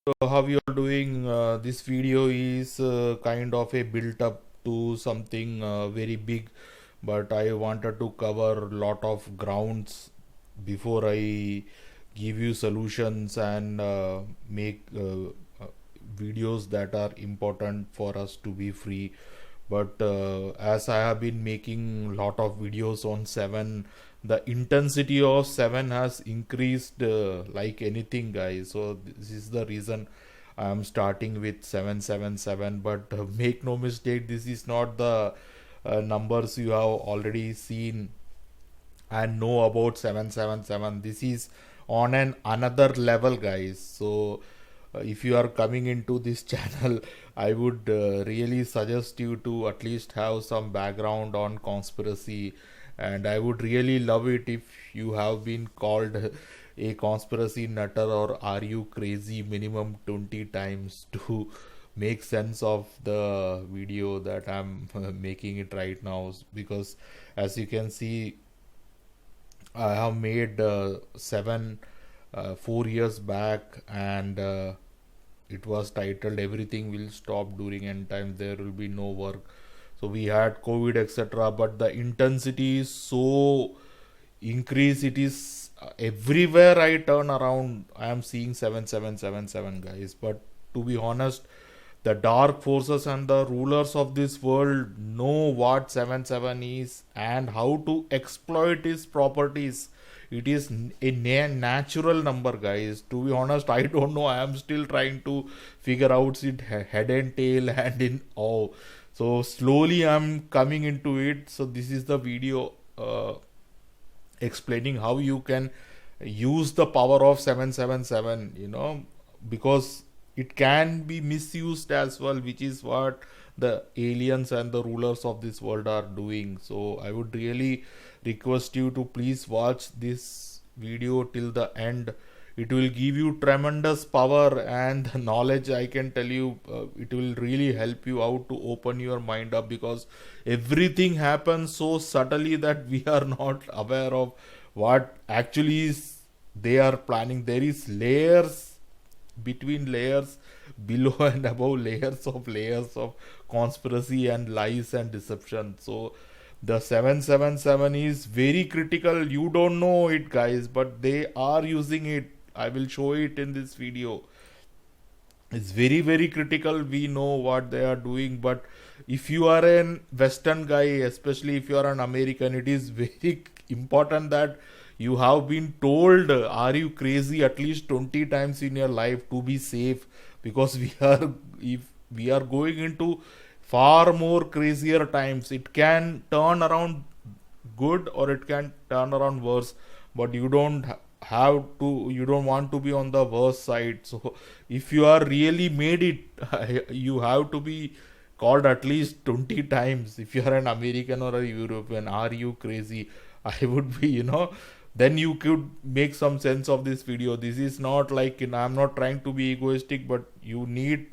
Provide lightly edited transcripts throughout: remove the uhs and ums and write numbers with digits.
So how you are doing? This video is kind of a built up to something very big, but I wanted to cover lot of grounds before I give you solutions and make videos that are important for us to be free. But as I have been making lot of videos on 7, the intensity of 7 has increased like anything, guys. So this is the reason I am starting with 777. But make no mistake, this is not the numbers you have already seen and know about 777. This is on an another level, guys. So if you are coming into this channel, I would really suggest you to at least have some background on conspiracy, and I would really love it if you have been called a conspiracy nutter or are you crazy minimum 20 times to make sense of the video that I'm making it right now. Because as you can see, I have made 7 4 years back, and it was titled "Everything Will Stop During End Times. There will be no work." So we had COVID, etc. But the intensity is so increased. It is everywhere I turn around. I am seeing 7777, guys. But to be honest, the dark forces and the rulers of this world know what 77 is and how to exploit its properties. It is a natural number, guys. To be honest, I don't know. I am still trying to figure out it head and tail and in all. So slowly I'm coming into it. So this is the video explaining how you can use the power of 777, because it can be misused as well, which is what the aliens and the rulers of this world are doing. So I would really request you to please watch this video till the end. It will give you tremendous power and the knowledge. I can tell you, it will really help you out to open your mind up, because everything happens so subtly that we are not aware of what actually is they are planning. There is layers between layers, below and above layers of conspiracy and lies and deception. So the 777 is very critical. You don't know it, guys, but they are using it. I will show it in this video. It's very very critical. We know what they are doing, but if you are an western guy, especially if you are an American, it is very important that you have been told, are you crazy, at least 20 times in your life to be safe, because we are, if we are going into far more crazier times. It can turn around good or it can turn around worse, but you don't want to be on the worst side. So if you are really made it, you have to be called at least 20 times. If you are an American or a European, are you crazy, I would be, then you could make some sense of this video. This is not like, I'm not trying to be egoistic, but you need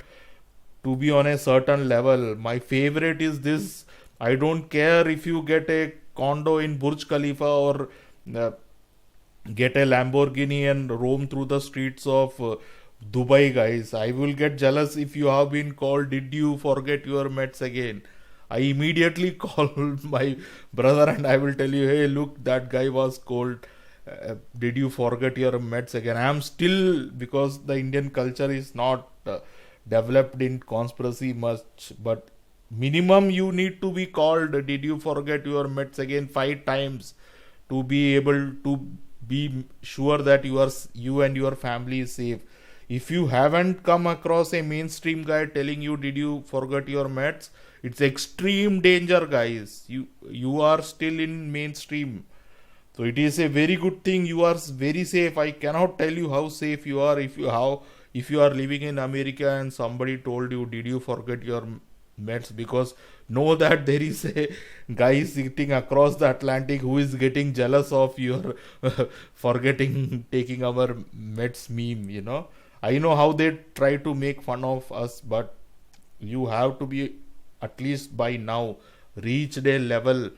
to be on a certain level. My favorite is this: I don't care if you get a condo in Burj Khalifa or uh, get a Lamborghini and roam through the streets of Dubai, guys. I will get jealous if you have been called, did you forget your meds again? I immediately call my brother and I will tell you, hey, look, that guy was called. Did you forget your meds again? I am still, because the Indian culture is not developed in conspiracy much, but minimum you need to be called, did you forget your meds again, 5 times, to be able to be sure that you and your family is safe. If you haven't come across a mainstream guy telling you, did you forget your meds, it's extreme danger, guys. You are still in mainstream. So it is a very good thing. You are very safe. I cannot tell you how safe you are if you are living in America and somebody told you, did you forget your meds? Because know that there is a guy sitting across the Atlantic who is getting jealous of your forgetting taking our meds meme. I know how they try to make fun of us, but you have to be, at least by now, reached a level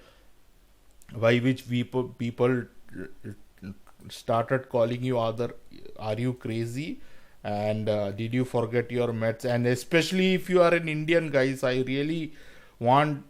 by which people started calling you, either are you crazy, and did you forget your meds? And especially if you are an Indian, guys, I really want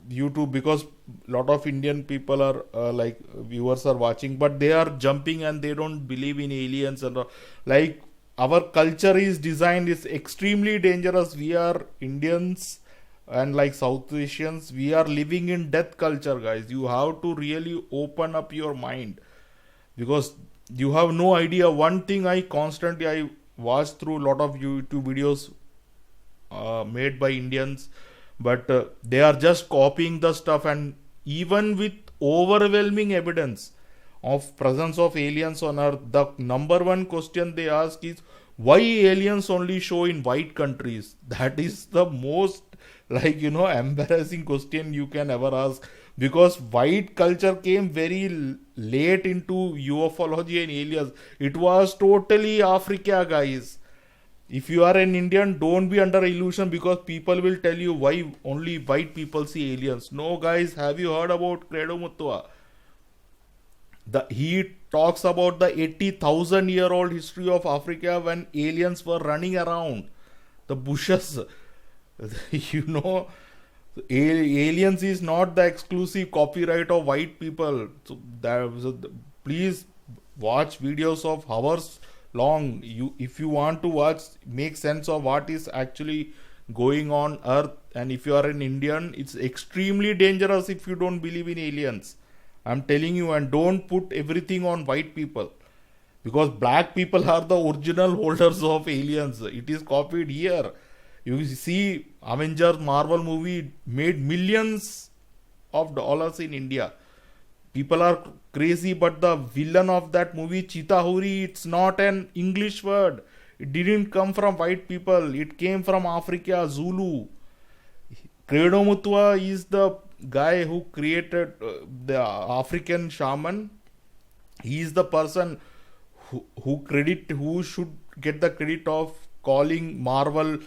you to, because lot of Indian people are like viewers are watching, but they are jumping and they don't believe in aliens and like our culture is designed is extremely dangerous. We are Indians and like South Asians, we are living in death culture, guys. You have to really open up your mind, because you have no idea. One thing I watch through a lot of YouTube videos made by Indians, but they are just copying the stuff, and even with overwhelming evidence of presence of aliens on Earth, the number one question they ask is why aliens only show in white countries. That is the most embarrassing question you can ever ask, because white culture came very late into ufology and aliens. It was totally Africa, guys. If you are an Indian, don't be under illusion, because people will tell you why only white people see aliens. No, guys, have you heard about Credo Muttua? He talks about the 80,000-year-old history of Africa when aliens were running around the bushes. you know, aliens is not the exclusive copyright of white people. Please watch videos of hours long. If you want to watch, make sense of what is actually going on Earth. And if you are an Indian, it's extremely dangerous if you don't believe in aliens. I'm telling you, and don't put everything on white people, because black people are the original holders of aliens. It is copied here. You see, Avengers Marvel movie made millions of dollars in India. People are crazy, but the villain of that movie, Chitahuri, it's not an English word. It didn't come from white people. It came from Africa, Zulu. Credo Mutwa is the guy who created the African shaman. He is the person who should get the credit of calling Marvel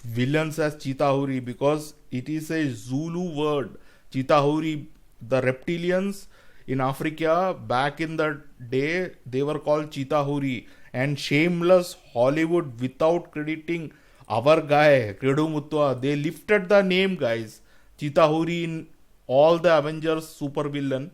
villains as Chitahuri, because it is a Zulu word. Chitahuri, the reptilians in Africa back in the day, they were called Chitahuri, and shameless Hollywood, without crediting our guy Credo Mutwa, they lifted the name, guys. Chitahuri in all the Avengers super villain,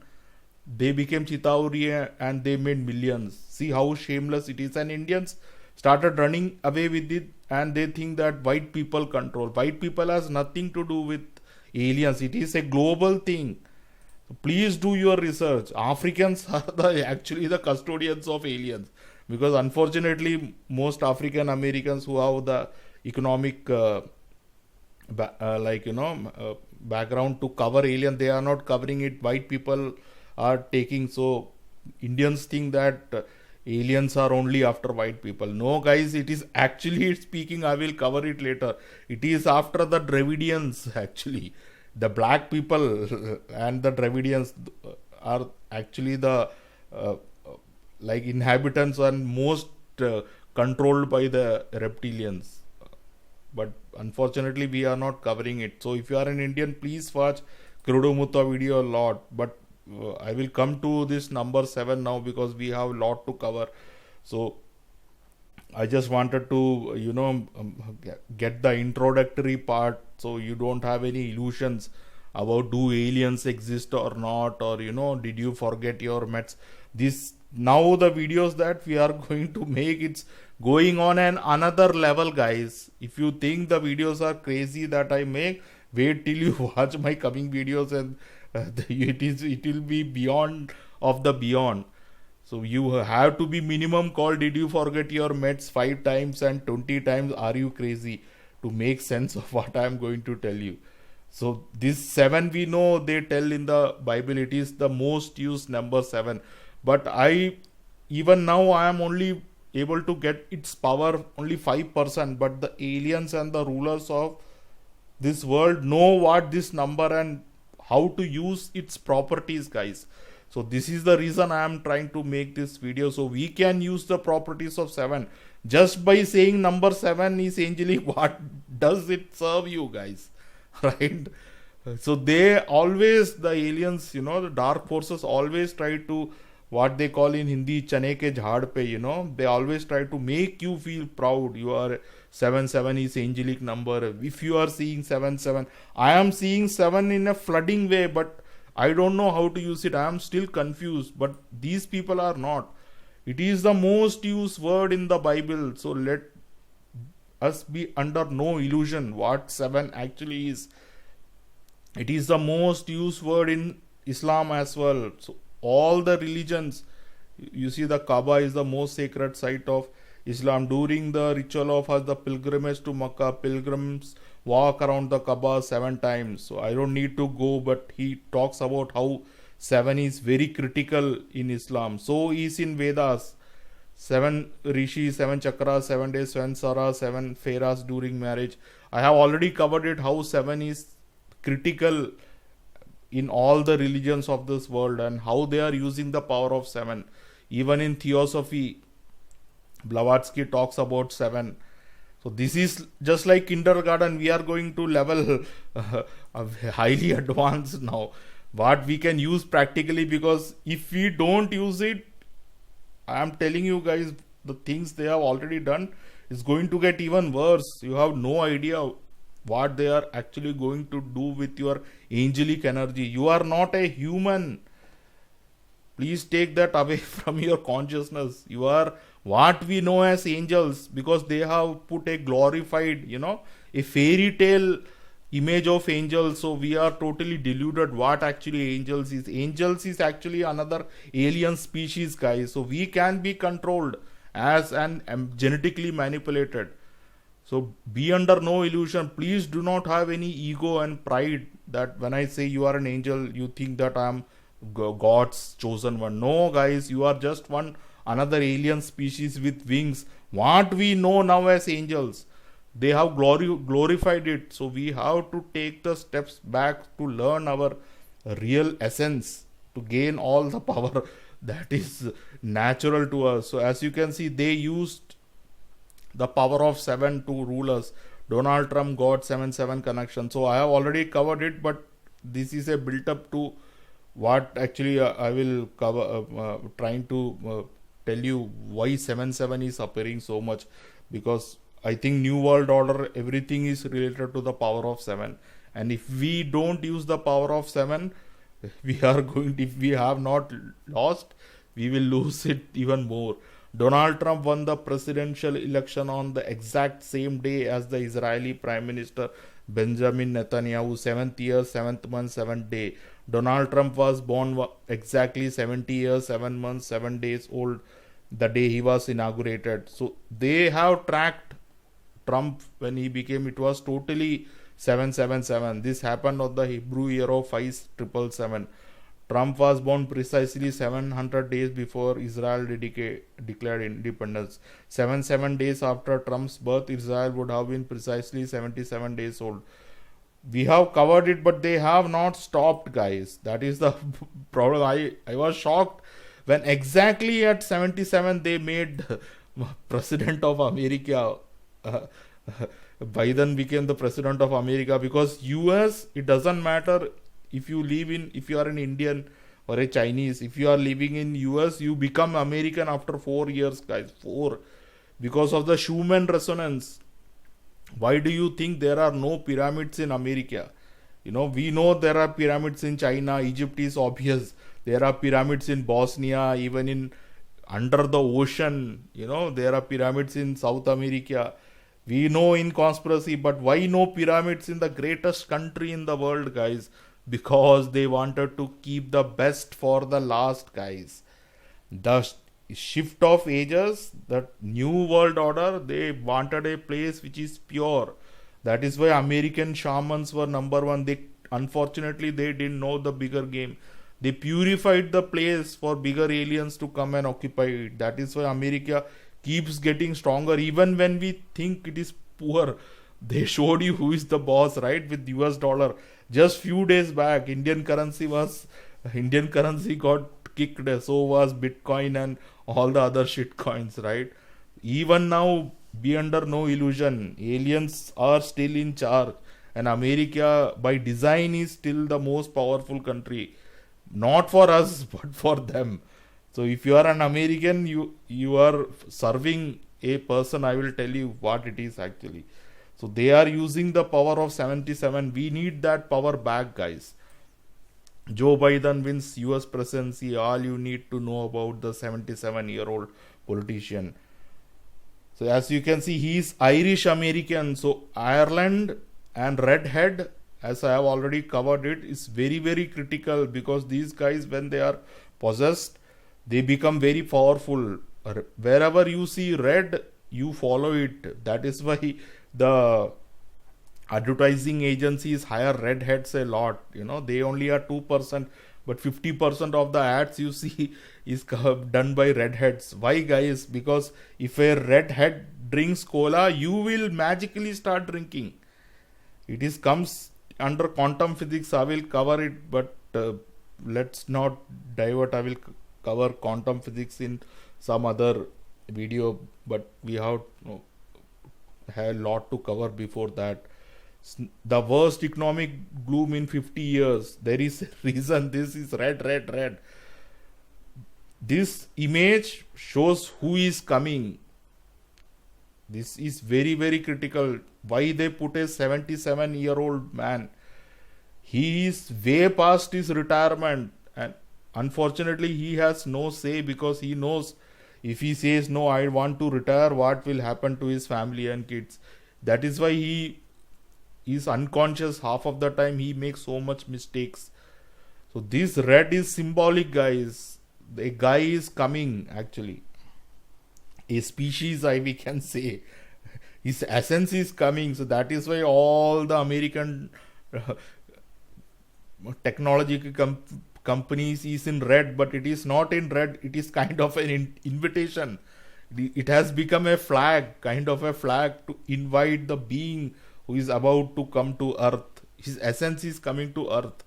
they became Chitahuri and they made millions. See how shameless it is. And Indians started running away with it, and they think that white people control. White people has nothing to do with aliens. It is a global thing. Please do your research. Africans are actually the custodians of aliens, because unfortunately most African Americans who have the economic background to cover alien, they are not covering it. White people are taking. So Indians think that aliens are only after white people. No, guys, it is actually speaking. I will cover it later. It is after the Dravidians actually. The black people and the Dravidians are actually the inhabitants and most controlled by the reptilians. But unfortunately, we are not covering it. So if you are an Indian, please watch Credo Mutwa video a lot. But I will come to this number 7 now, because we have a lot to cover. So I just wanted to, get the introductory part, so you don't have any illusions about do aliens exist or not, or did you forget your meds. This now the videos that we are going to make, it's going on another level, guys. If you think the videos are crazy that I make, wait till you watch my coming videos, and it will be beyond of the beyond. So you have to be minimum call did you forget your meds 5 times and 20 times are you crazy to make sense of what I am going to tell you. So this 7, we know they tell in the Bible, it is the most used number 7. But even now I am only able to get its power only 5%, but the aliens and the rulers of this world know what this number and how to use its properties, guys. So this is the reason I am trying to make this video, so we can use the properties of 7. Just by saying number 7 is angelic, what does it serve you, guys? Right? So they always, the aliens, the dark forces always try to what they call in Hindi chane ke jhaad pe, they always try to make you feel proud. You are 7 7 is angelic number. If you are seeing 7 7, I am seeing 7 in a flooding way, but I don't know how to use it. I am still confused, but these people are not. It is the most used word in the Bible, so let us be under no illusion what 7 actually is. It is the most used word in Islam as well. So all the religions, you see, the Kaaba is the most sacred site of Islam. During the ritual of Hajj, the pilgrimage to Makkah, pilgrims walk around the Kaaba 7 times. So I don't need to go, but he talks about how 7 is very critical in Islam. So is in Vedas. 7 rishis, 7 chakras, 7 days, 7 saras, 7 feras during marriage. I have already covered it, how 7 is critical in all the religions of this world and how they are using the power of 7. Even in theosophy, Blavatsky talks about 7. So this is just like kindergarten. We are going to level highly advanced now. What we can use practically, because if we don't use it, I am telling you guys, the things they have already done is going to get even worse. You have no idea what they are actually going to do with your angelic energy. You are not a human. Please take that away from your consciousness. You are what we know as angels, because they have put a glorified, a fairy tale image of angels. So we are totally deluded what actually angels is. Angels is actually another alien species, guys. So we can be controlled as and genetically manipulated. So be under no illusion. Please do not have any ego and pride that when I say you are an angel, you think that I am God's chosen one. No, guys, you are just another alien species with wings. What we know now as angels, they have glorified it. So we have to take the steps back to learn our real essence, to gain all the power that is natural to us. So as you can see, they used the power of 7 to rule us. Donald Trump got 7 7 connection. So I have already covered it, but this is a built up to what actually I will cover, trying to tell you why 7 7 is appearing so much, because I think New World Order, everything is related to the power of 7. And if we don't use the power of 7, we are going to, if we have not lost, we will lose it even more. Donald Trump won the presidential election on the exact same day as the Israeli Prime Minister Benjamin Netanyahu, 7th year, 7th month, 7th day. Donald Trump was born exactly 70 years, 7 months, 7 days old the day he was inaugurated. So they have tracked Trump when he became, it was totally 777. This happened on the Hebrew year of 5777. Trump was born precisely 700 days before Israel declared independence. 7 days after Trump's birth, Israel would have been precisely 77 days old. We have covered it, but they have not stopped, guys. That is the problem. I was shocked when exactly at 77 they made President of America. Biden became the President of America, because US, it doesn't matter if you are an Indian or a Chinese, if you are living in US, you become American after 4 years, guys. 4. Because of the Schumann resonance. Why do you think there are no pyramids in America? We know there are pyramids in China. Egypt is obvious. There are pyramids in Bosnia, even in under the ocean. There are pyramids in South America. We know in conspiracy, but why no pyramids in the greatest country in the world, guys? Because they wanted to keep the best for the last, guys. The shift of ages, the new world order, they wanted a place which is pure. That is why American shamans were number one. Unfortunately they didn't know the bigger game. They purified the place for bigger aliens to come and occupy it. That is why America keeps getting stronger. Even when we think it is poor, they showed you who is the boss, right? With US dollar. Just few days back, Indian currency got kicked. So was Bitcoin and all the other shit coins, right? Even now, be under no illusion. Aliens are still in charge. And America, by design, is still the most powerful country. Not for us, but for them. So if you are an American, you are serving a person. I will tell you what it is actually. So they are using the power of 77. We need that power back, guys. Joe Biden wins US presidency. All you need to know about the 77-year-old politician. So as you can see, he is Irish American. So Ireland and redhead, as I have already covered it, is very very critical, because these guys, when they are possessed, they become very powerful. Wherever you see red, you follow it. That is why the advertising agencies hire redheads a lot. They only are 2%, but 50% of the ads you see is done by redheads. Why, guys? Because if a redhead drinks cola, you will magically start drinking. It is comes under quantum physics. I will cover it, but let's not divert. I will cover quantum physics in some other video, but we have a lot to cover before that. The worst economic gloom in 50 years. There is a reason this is red, red, red. This image shows who is coming. This is very, very critical. Why they put a 77-year-old man? He is way past his retirement, and unfortunately he has no say, because he knows if he says no, I want to retire, what will happen to his family and kids. That is why he is unconscious half of the time. He makes so much mistakes. So this red is symbolic, guys. The guy is coming actually. A species, we can say. His essence is coming. So that is why all the American technology companies is in red, but it is not in red. It is kind of an invitation. It has become a flag, kind of a flag to invite the being who is about to come to earth. His essence is coming to earth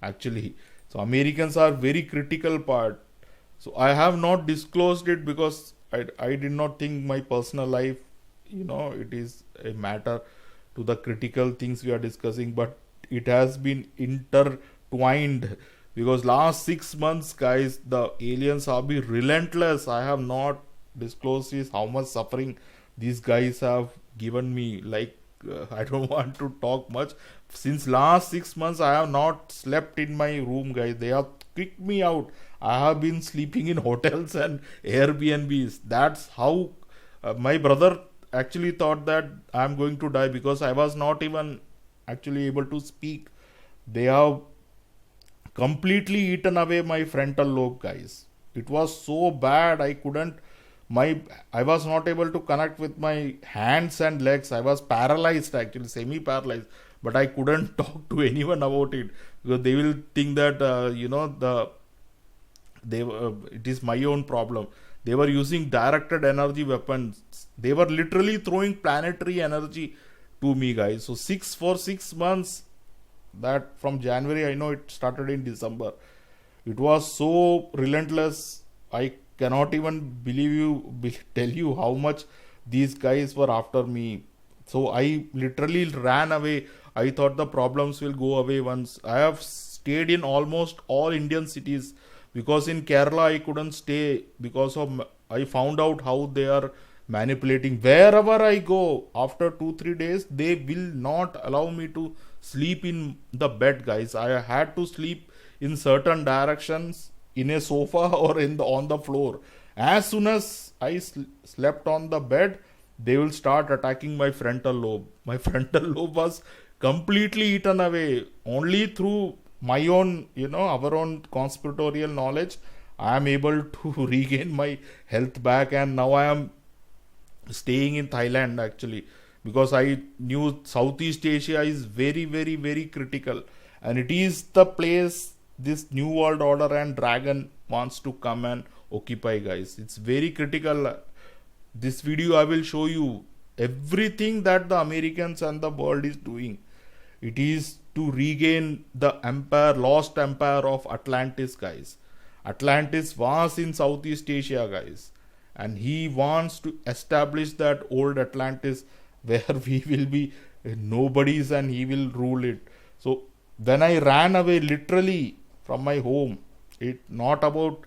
actually. So Americans are very critical part. So I have not disclosed it because I did not think my personal life, it is a matter to the critical things we are discussing, but it has been intertwined, because last 6 months, guys, the aliens have been relentless. I have not disclosed is how much suffering these guys have given me. I don't want to talk much. Since last 6 months, I have not slept in my room, guys. They have kicked me out. I have been sleeping in hotels and Airbnbs. That's how my brother actually thought that I'm going to die, because I was not even actually able to speak. They have completely eaten away my frontal lobe, guys. It was so bad. I was not able to connect with my hands and legs. I was paralyzed, actually semi paralyzed, but I couldn't talk to anyone about it, because they will think that it is my own problem. They were using directed energy weapons. They were literally throwing planetary energy to me, guys. So for 6 months, that from January, I know it started in December, it was so relentless. I cannot even tell you how much these guys were after me. So I literally ran away. I thought the problems will go away once. I have stayed in almost all Indian cities, because in Kerala I couldn't stay, because of I found out how they are manipulating. Wherever I go, after 2-3 days, they will not allow me to sleep in the bed, guys. I had to sleep in certain directions, in a sofa or on the floor. As soon as I slept on the bed, they will start attacking my frontal lobe. My frontal lobe was completely eaten away. Only through my own, our own conspiratorial knowledge, I am able to regain my health back, and now I am staying in Thailand actually, because I knew Southeast Asia is very, very, very critical, and it is the place this New World Order and Dragon wants to come and occupy, guys. It's very critical. This video I will show you everything that the Americans and the world is doing. It is to regain the lost empire of Atlantis, guys. Atlantis was in Southeast Asia, guys, and he wants to establish that old Atlantis where we will be nobodies and he will rule it. So when I ran away literally from my home, it not about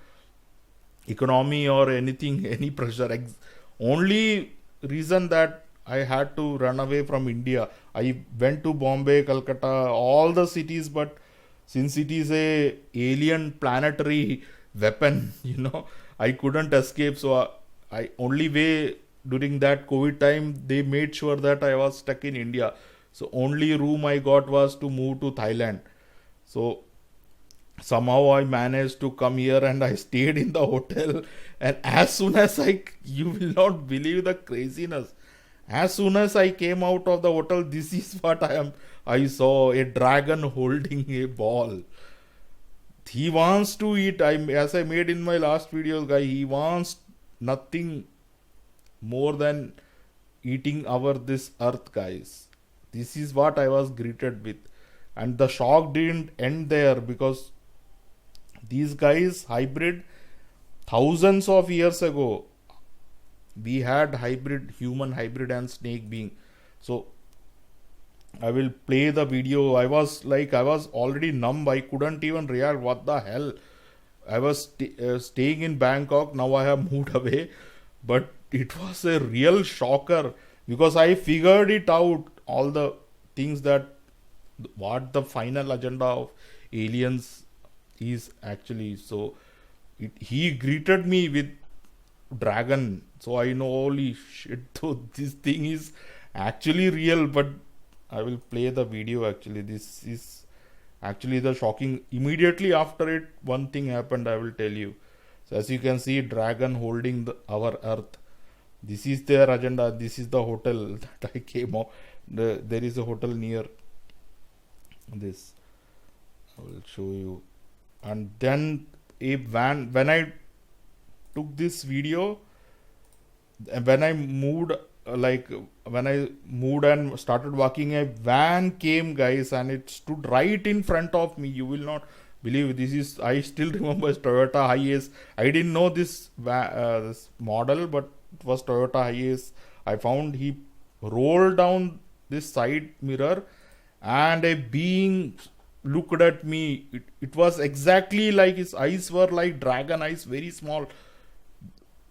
economy or anything, any pressure. Only reason that I had to run away from India. I went to Bombay, Calcutta, all the cities, but since it is a alien planetary weapon, I couldn't escape. So I only way during that COVID time, they made sure that I was stuck in India. So only room I got was to move to Thailand. So somehow I managed to come here and I stayed in the hotel. And as soon as you will not believe the craziness. As soon as I came out of the hotel, this is what I saw a dragon holding a ball. He wants to eat. As I made in my last video, guy, he wants nothing more than eating our this earth, guys. This is what I was greeted with. And the shock didn't end there, because these guys hybrid thousands of years ago. We had human hybrid and snake being. So I will play the video. I was already numb. I couldn't even react. What the hell? I was staying in Bangkok. Now I have moved away. But it was a real shocker, because I figured it out. All the things that what the final agenda of aliens is actually. So he greeted me with dragon. So I know, holy shit, so this thing is actually real. But I will play the video. Actually, this is actually the shocking. Immediately after it, one thing happened, I will tell you. So as you can see, dragon holding our earth. This is their agenda. This is the hotel that I came out. There is a hotel near this. I will show you. And then a van, when I took this video, when I moved, when I moved and started walking, a van came, guys, and it stood right in front of me. You will not believe this is. I still remember Toyota Hiace. I didn't know this model, but it was Toyota Hiace. I found he rolled down this side mirror, and a being looked at me. It was exactly like his eyes were like dragon eyes, very small.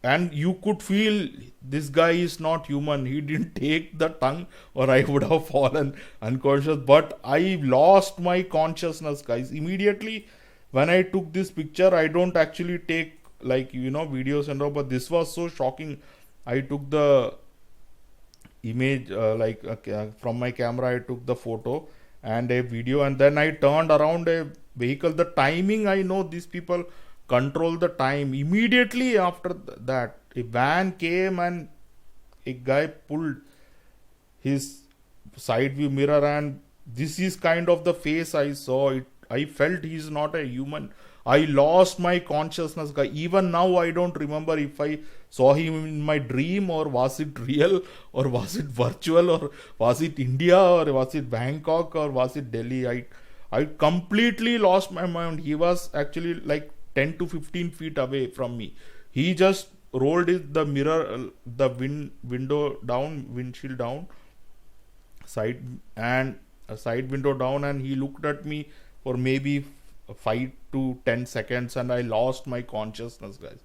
And you could feel this guy is not human. He didn't take the tongue, or I would have fallen unconscious. But I lost my consciousness, guys. Immediately when I took this picture, I don't actually take videos and all, but this was so shocking. I took the image from my camera. I took the photo and a video, and then I turned around a vehicle. The timing, I know these people control the time. Immediately after that, a van came and a guy pulled his side view mirror, and this is kind of the face I saw. I felt he's not a human. I lost my consciousness, guy. Even now I don't remember if I saw him in my dream, or was it real, or was it virtual, or was it India, or was it Bangkok, or was it Delhi. I completely lost my mind. He was actually like 10 to 15 feet away from me. He just rolled the mirror, the windshield down, side window down, and he looked at me for maybe 5 to 10 seconds, and I lost my consciousness, guys.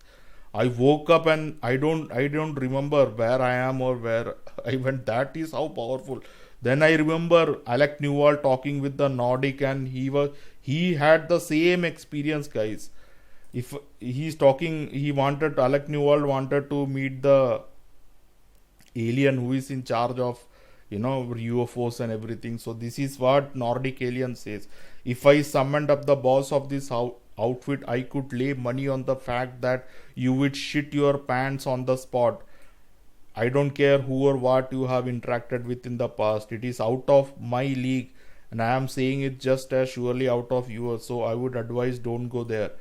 I woke up and I don't remember where I am or where I went. That is how powerful. Then I remember Alec Newell talking with the Nordic, and he had the same experience, guys. If he's talking, Alec Newell wanted to meet the alien who is in charge of UFOs and everything. So this is what Nordic alien says. If I summoned up the boss of this outfit, I could lay money on the fact that you would shit your pants on the spot. I don't care who or what you have interacted with in the past. It is out of my league, and I am saying it just as surely out of yours. So I would advise, don't go there.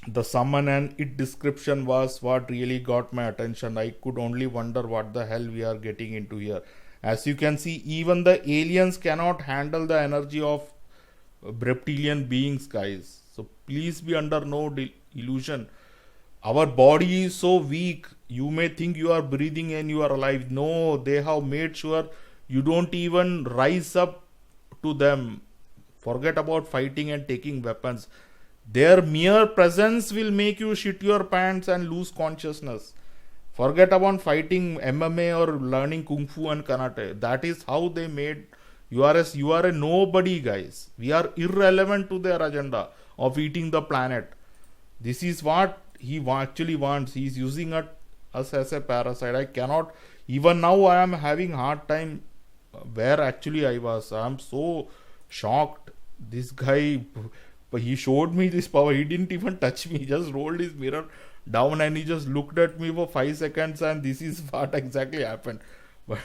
The summon and it description was what really got my attention. I could only wonder what the hell we are getting into here. As you can see, even the aliens cannot handle the energy of reptilian beings, guys. So please be under no illusion. Our body is so weak. You may think you are breathing and you are alive. No, they have made sure you don't even rise up to them. Forget about fighting and taking weapons. Their mere presence will make you shit your pants and lose consciousness. Forget about fighting MMA or learning Kung Fu and Karate. That is how they made you are a nobody, guys. We are irrelevant to their agenda of eating the planet. This is what he actually wants. He is using us as a parasite. I cannot. Even now, I am having hard time where actually I was. I am so shocked. This guy, he showed me this power. He didn't even touch me. He just rolled his mirror down and he just looked at me for 5 seconds, and this is what exactly happened. But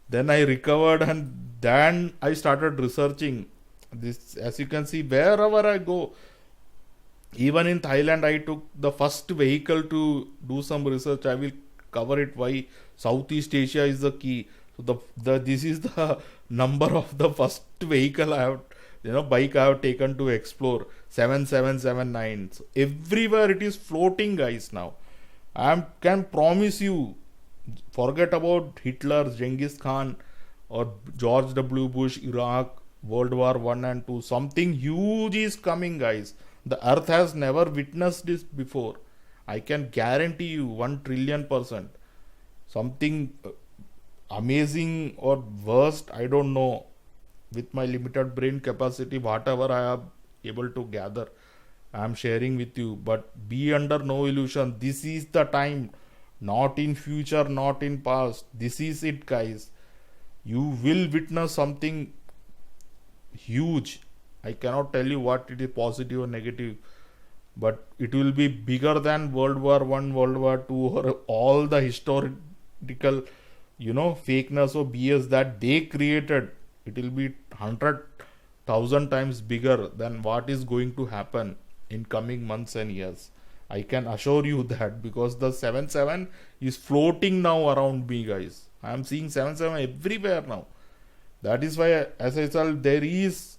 then I recovered, and then I started researching this. As you can see, wherever I go, even in Thailand, I took the first vehicle to do some research. I will cover it why Southeast Asia is the key. So the this is the number of the first vehicle I have, bike I have taken to explore. 7779. So everywhere it is floating, guys. Now I can promise you, forget about Hitler, Genghis Khan, or George W. Bush, Iraq, World War One and Two. Something huge is coming, guys. The earth has never witnessed this before. I can guarantee you 1 trillion%. Something amazing or worst, I don't know. With my limited brain capacity, whatever I am able to gather, I am sharing with you. But be under no illusion. This is the time. Not in future, not in past. This is it, guys. You will witness something huge. I cannot tell you what it is, positive or negative, but it will be bigger than World War One, World War Two, or all the historical, fakeness or BS that they created. It will be 100,000 times bigger than what is going to happen in coming months and years. I can assure you that, because the 77 is floating now around me, guys. I am seeing 77 everywhere now. That is why, as I said, there is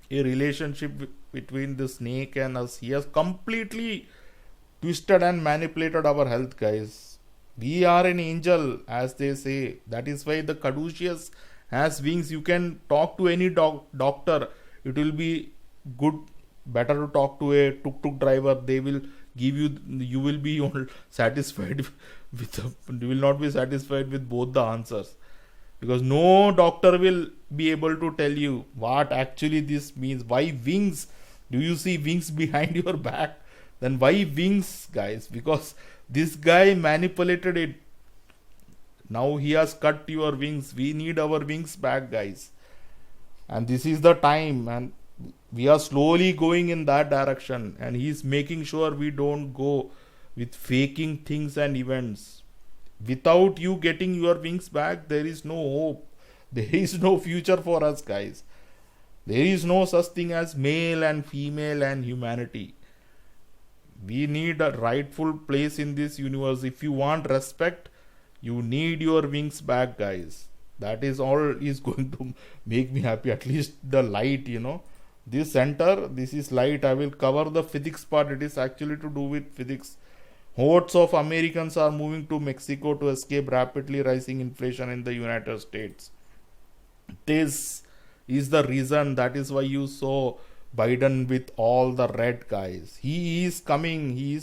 a relationship between the snake and us. He has completely twisted and manipulated our health, guys. We are an angel, as they say. That is why the caduceus has wings. You can talk to any doctor. It will be good, better to talk to a tuk-tuk driver. They will give you will be satisfied you will not be satisfied with both the answers. Because no doctor will be able to tell you what actually this means. Why wings? Do you see wings behind your back? Then why wings, guys? Because this guy manipulated it. Now he has cut your wings. We need our wings back, guys. And this is the time. And we are slowly going in that direction. And he is making sure we don't go with faking things and events. Without you getting your wings back, there is no hope. There is no future for us, guys. There is no such thing as male and female and humanity. We need a rightful place in this universe. If you want respect, you need your wings back, guys. That is all is going to make me happy. At least the light, This center, this is light. I will cover the physics part. It is actually to do with physics. Hordes of Americans are moving to Mexico to escape rapidly rising inflation in the United States. This is the reason. That is why you saw Biden with all the red guys. He is coming. He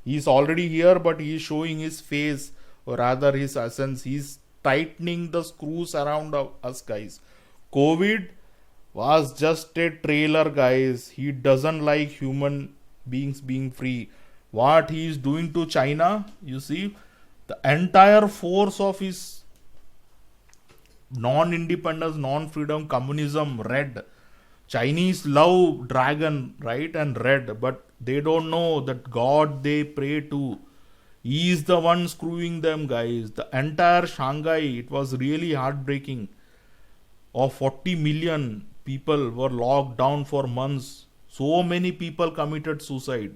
is already here, but he is showing his face, or rather his essence. He is tightening the screws around us, guys. COVID was just a trailer, guys. He doesn't like human beings being free. What he is doing to China, you see, the entire force of his non-independence, non-freedom, communism, red. Chinese love dragon, right, and red, but they don't know that God they pray to, he is the one screwing them, guys. The entire Shanghai, it was really heartbreaking. Of 40 million people were locked down for months. So many people committed suicide.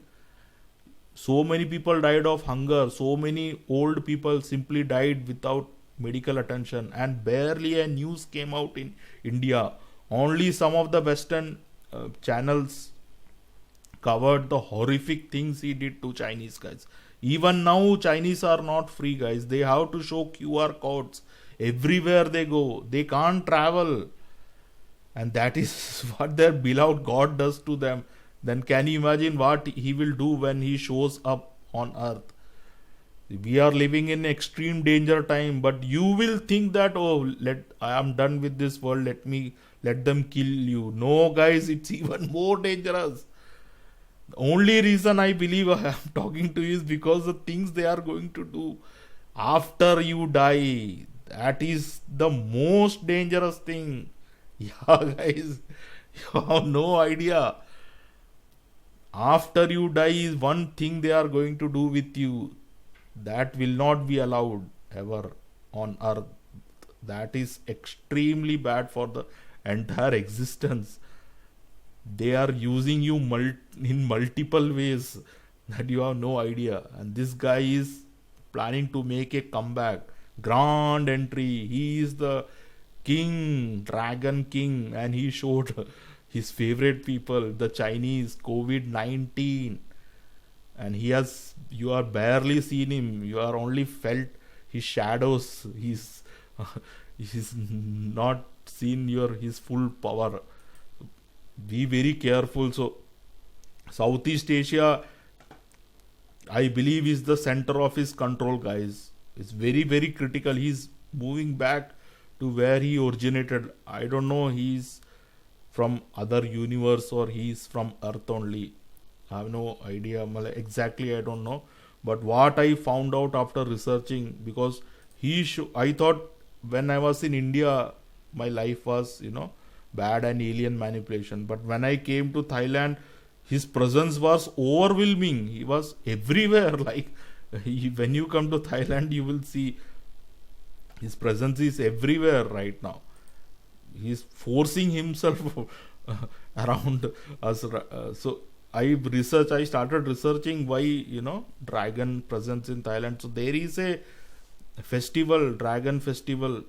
So many people died of hunger. So many old people simply died without medical attention. And barely a news came out in India. Only some of the Western channels covered the horrific things he did to Chinese guys. Even now, Chinese are not free, guys. They have to show QR codes everywhere they go. They can't travel. And that is what their beloved God does to them. then can you imagine what he will do when he shows up on earth? We are living in extreme danger time, but you will think that, oh, I am done with this world, let them kill you. No guys, it's even more dangerous. The only reason I believe I am talking to you is because the things they are going to do after you die, that is the most dangerous thing. Yeah, guys, you have no idea. After you die is one thing they are going to do with you that will not be allowed ever on earth. That is extremely bad for the entire existence. They are using you in multiple ways that you have no idea. And this guy is planning to make a comeback. Grand entry. He is the king, dragon king, and he showed his favorite people, the Chinese, COVID-19. And you are barely seen him, you are only felt his shadows. He's not seen his full power. Be very careful. So Southeast Asia, I believe, is the center of his control, guys. It's very, very critical. He's moving back to where he originated. I don't know, he's from other universe or he's from earth only. I have no idea exactly, I don't know. But what I found out after researching, because I thought when I was in India, my life was, bad and alien manipulation. But when I came to Thailand, his presence was overwhelming. He was everywhere. Like, when you come to Thailand, you will see his presence is everywhere right now. He's forcing himself around us. So I started researching why, dragon presence in Thailand. So there is a festival, dragon festival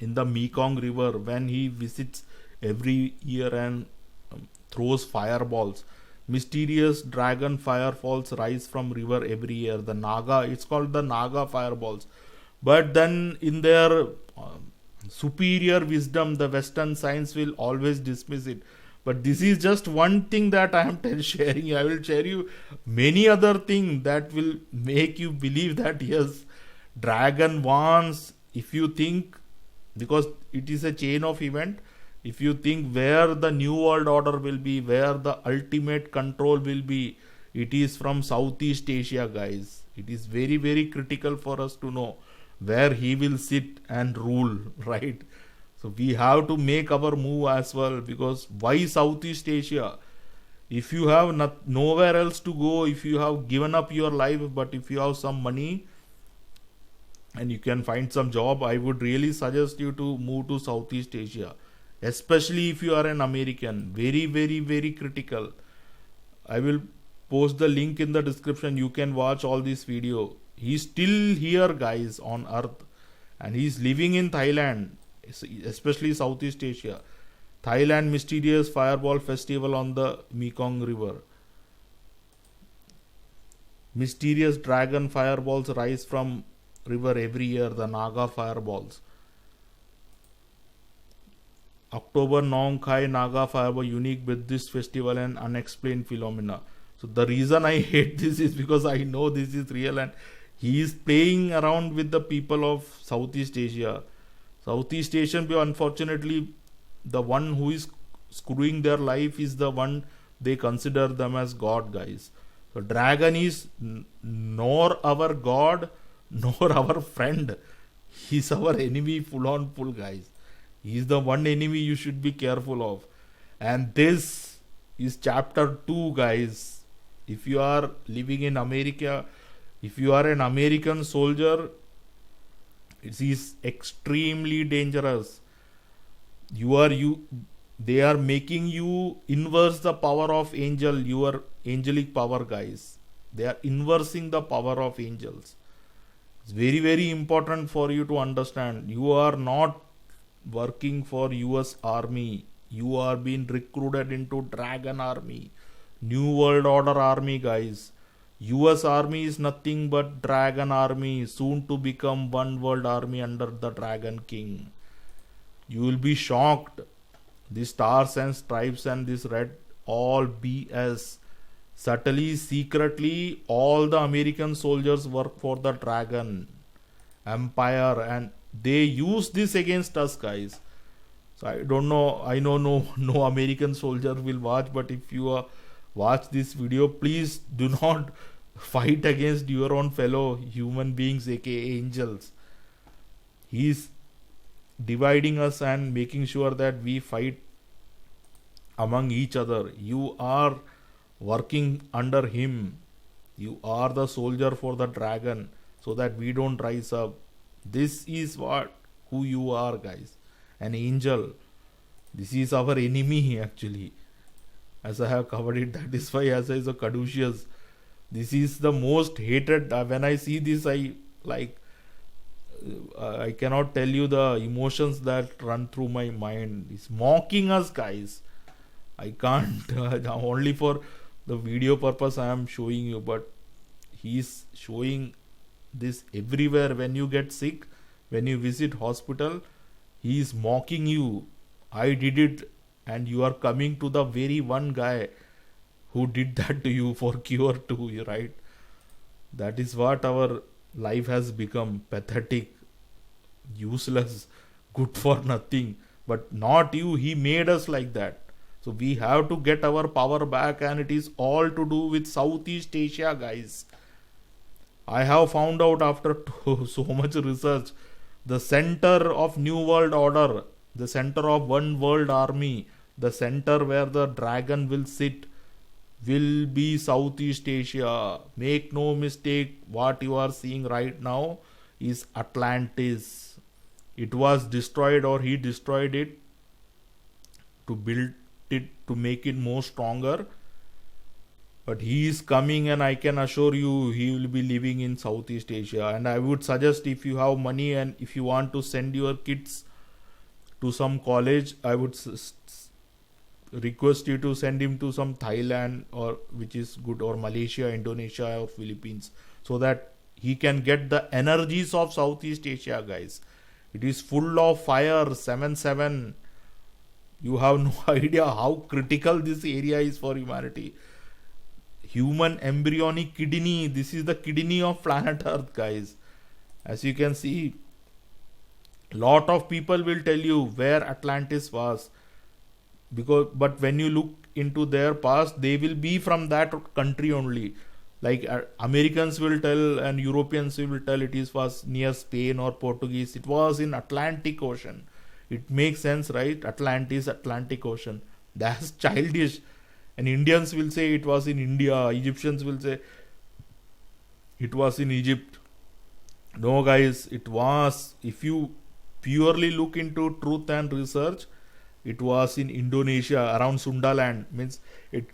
in the Mekong River, when he visits every year and throws fireballs. Mysterious dragon firefalls rise from river every year. It's called the Naga FireBalls. But then in their superior wisdom, the Western science will always dismiss it. But this is just one thing that I am sharing. I will share you many other things that will make you believe that yes, dragon wants. If you think, because it is a chain of event, if you think where the new world order will be, where the ultimate control will be, it is from Southeast Asia, guys. It is very, very critical for us to know where he will sit and rule, right? So we have to make our move as well, because why Southeast Asia? If you have nowhere else to go, if you have given up your life, but if you have some money and you can find some job, I would really suggest you to move to Southeast Asia, especially if you are an American. Very, very, very critical. I will post the link in the description. You can watch all this video. He's still here, guys, on earth, and he's living in Thailand, especially Southeast Asia. Thailand Mysterious Fireball Festival on the Mekong River. Mysterious dragon fireballs rise from river every year, the Naga FireBalls. October Nong Khai Naga Fireball, unique Buddhist festival and unexplained phenomena. So the reason I hate this is because I know this is real, and he is playing around with the people of Southeast Asia. Southeast Asian people, unfortunately, the one who is screwing their life is the one they consider them as God, guys. So dragon is nor our God, nor our friend. He's our enemy, full, guys. He's the one enemy you should be careful of. And this is chapter 2, guys. If you are living in America, if you are an American soldier, it is extremely dangerous. They are making you inverse the power of angel, your angelic power, guys. They are inversing the power of angels. It's very, very important for you to understand. You are not working for US Army. You are being recruited into Dragon Army, New World Order Army, guys. US Army is nothing but Dragon Army, soon to become One World Army under the Dragon King. You will be shocked. The stars and stripes and this red all BS. Subtly, secretly, all the American soldiers work for the Dragon Empire, and they use this against us, guys. So I don't know. I know no American soldier will watch, but if you watch this video, please do not fight against your own fellow human beings, aka angels. He's dividing us and making sure that we fight among each other. You are working under him. You are the soldier for the dragon, so that we don't rise up. This is what who you are, guys. An angel. This is our enemy, actually. As I have covered it, that is why as is a caduceus. This is the most hated. When I see this, I like. I cannot tell you the emotions that run through my mind. He's mocking us, guys. I can't. Only for the video purpose I am showing you, but he's showing this everywhere. When you get sick, when you visit hospital, he is mocking you. I did it, and you are coming to the very one guy who did that to you for cure too, right? That is what our life has become. Pathetic, useless, good for nothing. But not you. He made us like that. So we have to get our power back, and it is all to do with Southeast Asia, guys. I have found out after so much research, the center of New World Order, the center of One World Army, the center where the dragon will sit, will be Southeast Asia. Make no mistake, what you are seeing right now is Atlantis. It was destroyed, or he destroyed it to build it, to make it more stronger. But he is coming, and I can assure you he will be living in Southeast Asia. And I would suggest, if you have money and if you want to send your kids to some college, I would request you to send him to some Thailand, or which is good, or Malaysia, Indonesia, or Philippines, so that he can get the energies of Southeast Asia, guys. It is full of fire. 7/7. You have no idea how critical this area is for humanity. Human embryonic kidney. This is the kidney of planet Earth, guys. As you can see, lot of people will tell you where Atlantis was, but when you look into their past, they will be from that country only. Like Americans will tell, and Europeans will tell it was near Spain or Portuguese. It was in Atlantic Ocean. It makes sense, right? Atlantis, Atlantic Ocean. That's childish. And Indians will say it was in India. Egyptians will say it was in Egypt. No, guys, it was. If you purely look into truth and research, it was in Indonesia, around Sundaland. Means it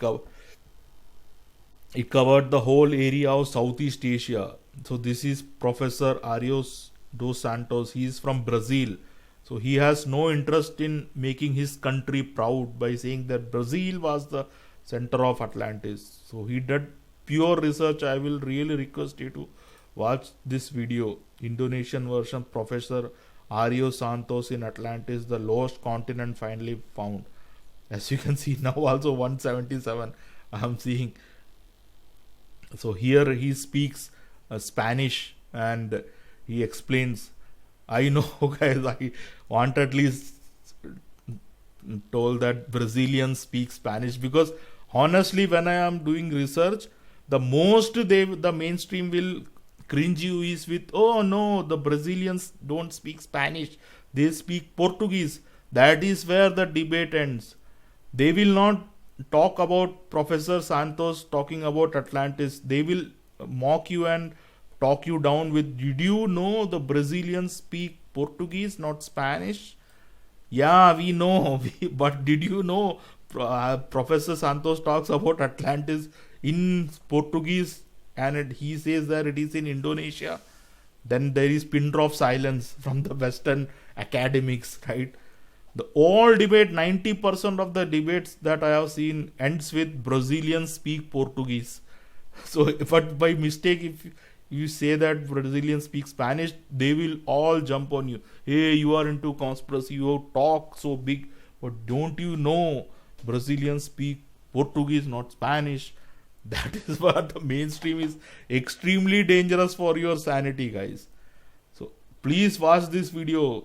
covered the whole area of Southeast Asia. So this is Professor Arios dos Santos. He is from Brazil. So he has no interest in making his country proud by saying that Brazil was the center of Atlantis. So he did pure research. I will really request you to watch this video. Indonesian version, Professor Arios Santos in Atlantis, the lost continent finally found. As you can see now, also 177 I am seeing. So here he speaks Spanish, and he explains. I know, guys, I want at least told that Brazilians speak Spanish, because honestly, when I am doing research, the mainstream will cringe you is with, oh no, the Brazilians don't speak Spanish, they speak Portuguese. That is where the debate ends. They will not talk about Professor Santos talking about Atlantis. They will mock you and talk you down with, did you know the Brazilians speak Portuguese, not Spanish? Yeah, we know. But did you know Professor Santos talks about Atlantis in Portuguese, and he says that it is in Indonesia? Then there is pin drop silence from the Western academics, right? The all debate, 90% of the debates that I have seen ends with Brazilians speak Portuguese. So, but by mistake, if you say that Brazilians speak Spanish, they will all jump on you. Hey, you are into conspiracy, you talk so big, but don't you know Brazilians speak Portuguese, not Spanish. That is what the mainstream is extremely dangerous for your sanity, guys. So please watch this video,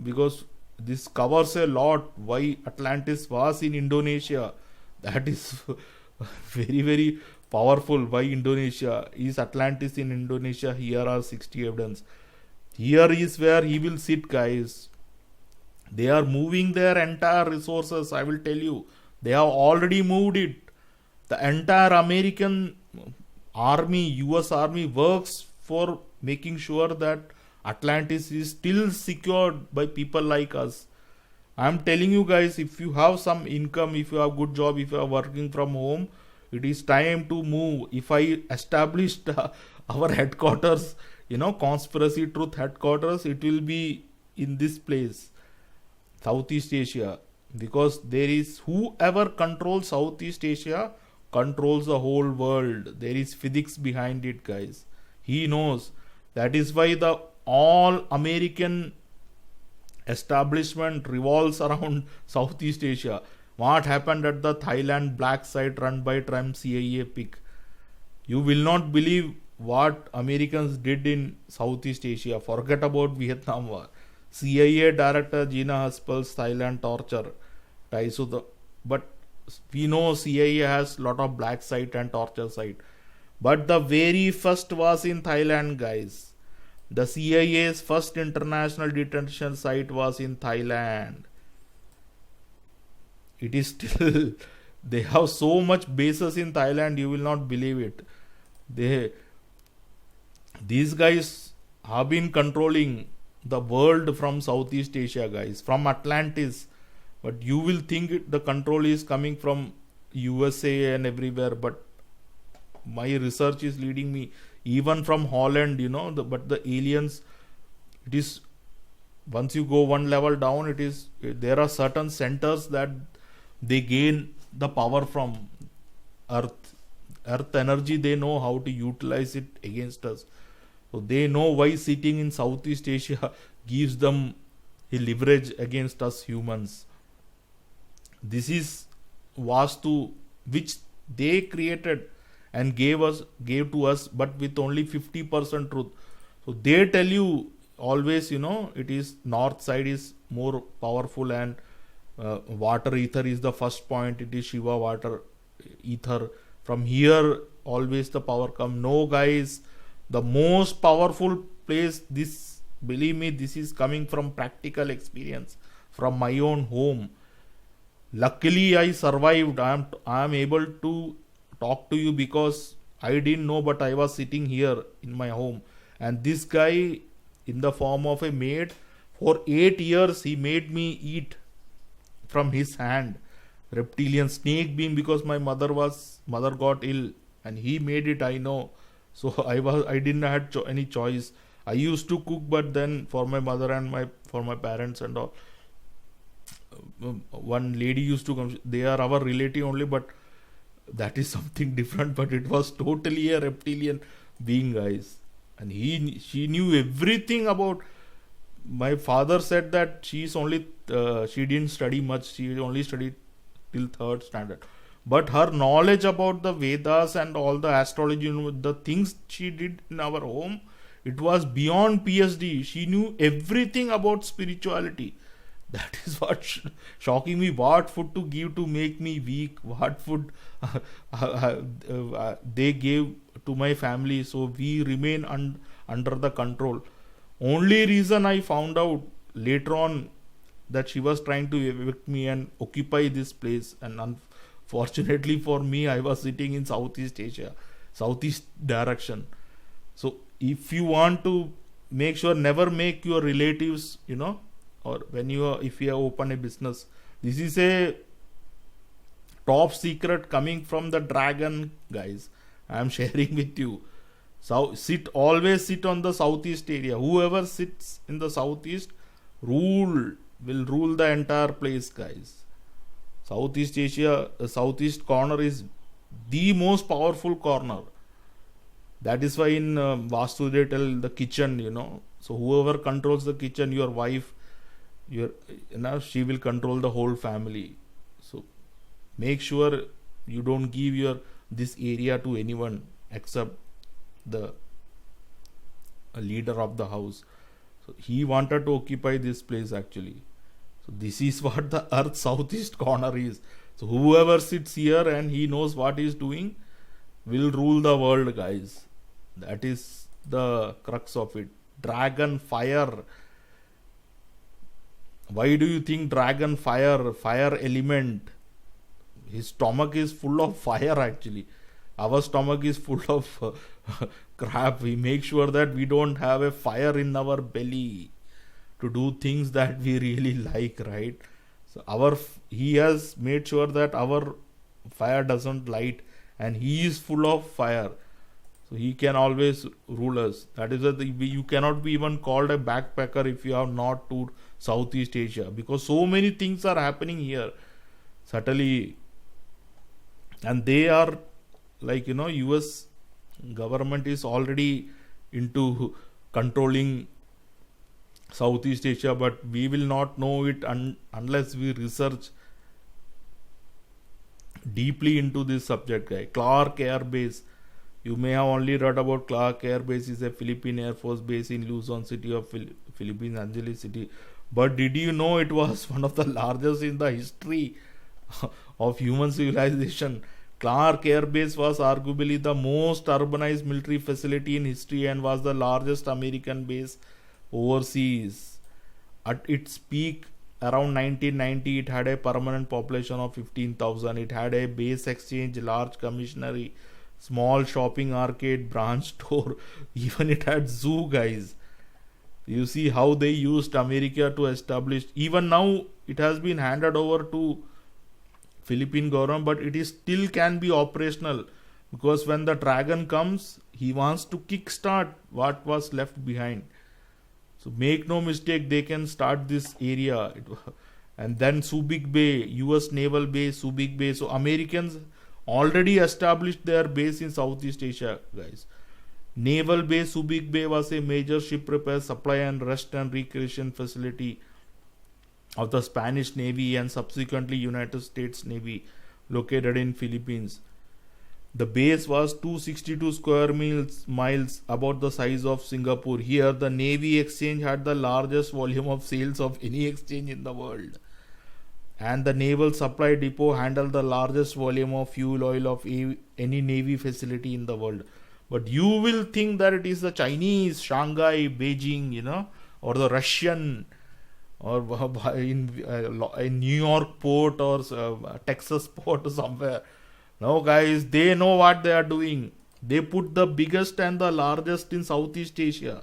because this covers a lot why Atlantis was in Indonesia. That is very, very powerful. Why Indonesia? Is Atlantis in Indonesia? Here are 60 evidence. Here is where he will sit, guys. They are moving their entire resources, I will tell you. They have already moved it. The entire American army, US army, works for making sure that Atlantis is still secured by people like us. I am telling you guys, if you have some income, if you have good job, if you are working from home, it is time to move. If I established our headquarters, conspiracy truth headquarters, it will be in this place, Southeast Asia, because there is whoever controls Southeast Asia controls the whole world. There is physics behind it, guys. He knows. That is why the all American establishment revolves around Southeast Asia. What happened at the Thailand black site run by Trump CIA pick? You will not believe what Americans did in Southeast Asia. Forget about Vietnam War. CIA Director Gina Haspel's Thailand torture ties to the, but we know CIA has lot of black site and torture site. But the very first was in Thailand, guys. The CIA's first international detention site was in Thailand. It is still, they have so much bases in Thailand, you will not believe it. These guys have been controlling the world from Southeast Asia, guys, from Atlantis. But you will think the control is coming from USA and everywhere, but my research is leading me even from Holland, but the aliens, it is, once you go one level down, there are certain centers that they gain the power from earth energy. They know how to utilize it against us. So they know why sitting in Southeast Asia gives them a leverage against us humans. This is Vastu, which they created and gave to us, but with only 50% truth. So they tell you always, it is north side is more powerful, and water ether is the first point. It is Shiva water ether. From here always the power come. No, guys, the most powerful place, this, believe me, this is coming from practical experience, from my own home. Luckily I survived. I am able to talk to you because I didn't know, but I was sitting here in my home, and this guy, in the form of a maid, for 8 years he made me eat from his hand reptilian snake being, because my mother got ill and he made it, I know. So I didn't have any choice. I used to cook, but then for my mother and for my parents and all, one lady used to come. They are our relative only, but that is something different. But it was totally a reptilian being, guys, and she knew everything about. My father said that she didn't study much. She only studied till 3rd standard. But her knowledge about the Vedas and all the astrology, the things she did in our home, it was beyond PhD. She knew everything about spirituality. That is what shocking me. What food to give to make me weak. What food they gave to my family. So we remain under the control. Only reason I found out later on that she was trying to evict me and occupy this place, and unfortunately for me, I was sitting in Southeast Asia, Southeast direction. So if you want to make sure, never make your relatives, or if you open a business, this is a top secret coming from the dragon, guys. I am sharing with you. So always sit on the Southeast area. Whoever sits in the Southeast will rule the entire place, guys. Southeast Asia, the Southeast corner is the most powerful corner. That is why in Vastu they tell the kitchen, So whoever controls the kitchen, your wife, she will control the whole family. So make sure You don't give your this area to anyone except the leader of the house. So he wanted to occupy this place actually. So this is what the earth's southeast corner is. So whoever sits here and he knows what he's doing will rule the world, guys. That is the crux of it. Dragon fire. Why do you think dragon fire? Fire element. His stomach is full of fire actually. Our stomach is full of crap. We make sure that we don't have a fire in our belly to do things that we really like, right? So he has made sure that our fire doesn't light, and he is full of fire. So he can always rule us. That is that you cannot be even called a backpacker if you have not toured Southeast Asia, because so many things are happening here. Certainly, and they are like, US government is already into controlling Southeast Asia, but we will not know it unless we research deeply into this subject, guy. Clark Air Base. You may have only read about Clark Air Base is a Philippine Air Force base in Luzon city of Philippines, Angeles city. But did you know it was one of the largest in the history of human civilization? Clark Air Base was arguably the most urbanized military facility in history and was the largest American base overseas. At its peak around 1990, it had a permanent population of 15,000. It had a base exchange, large commissionary, small shopping arcade, branch store. Even it had zoo, guys. You see how they used America to establish. Even now, it has been handed over to Philippine government, but it is still can be operational, because when the dragon comes, he wants to kickstart what was left behind. So make no mistake, they can start this area. And then Subic Bay, US Naval Base, Subic Bay. So Americans already established their base in Southeast Asia, guys. Naval Base Subic Bay was a major ship repair, supply and rest and recreation facility of the Spanish Navy and subsequently United States Navy, located in Philippines. The base was 262 square miles, about the size of Singapore. Here, the Navy Exchange had the largest volume of sales of any exchange in the world. And the Naval Supply Depot handled the largest volume of fuel oil of any Navy facility in the world. But you will think that it is the Chinese, Shanghai, Beijing, or the Russian, or in New York port or Texas port or somewhere. No, guys, they know what they are doing. They put the biggest and the largest in Southeast Asia.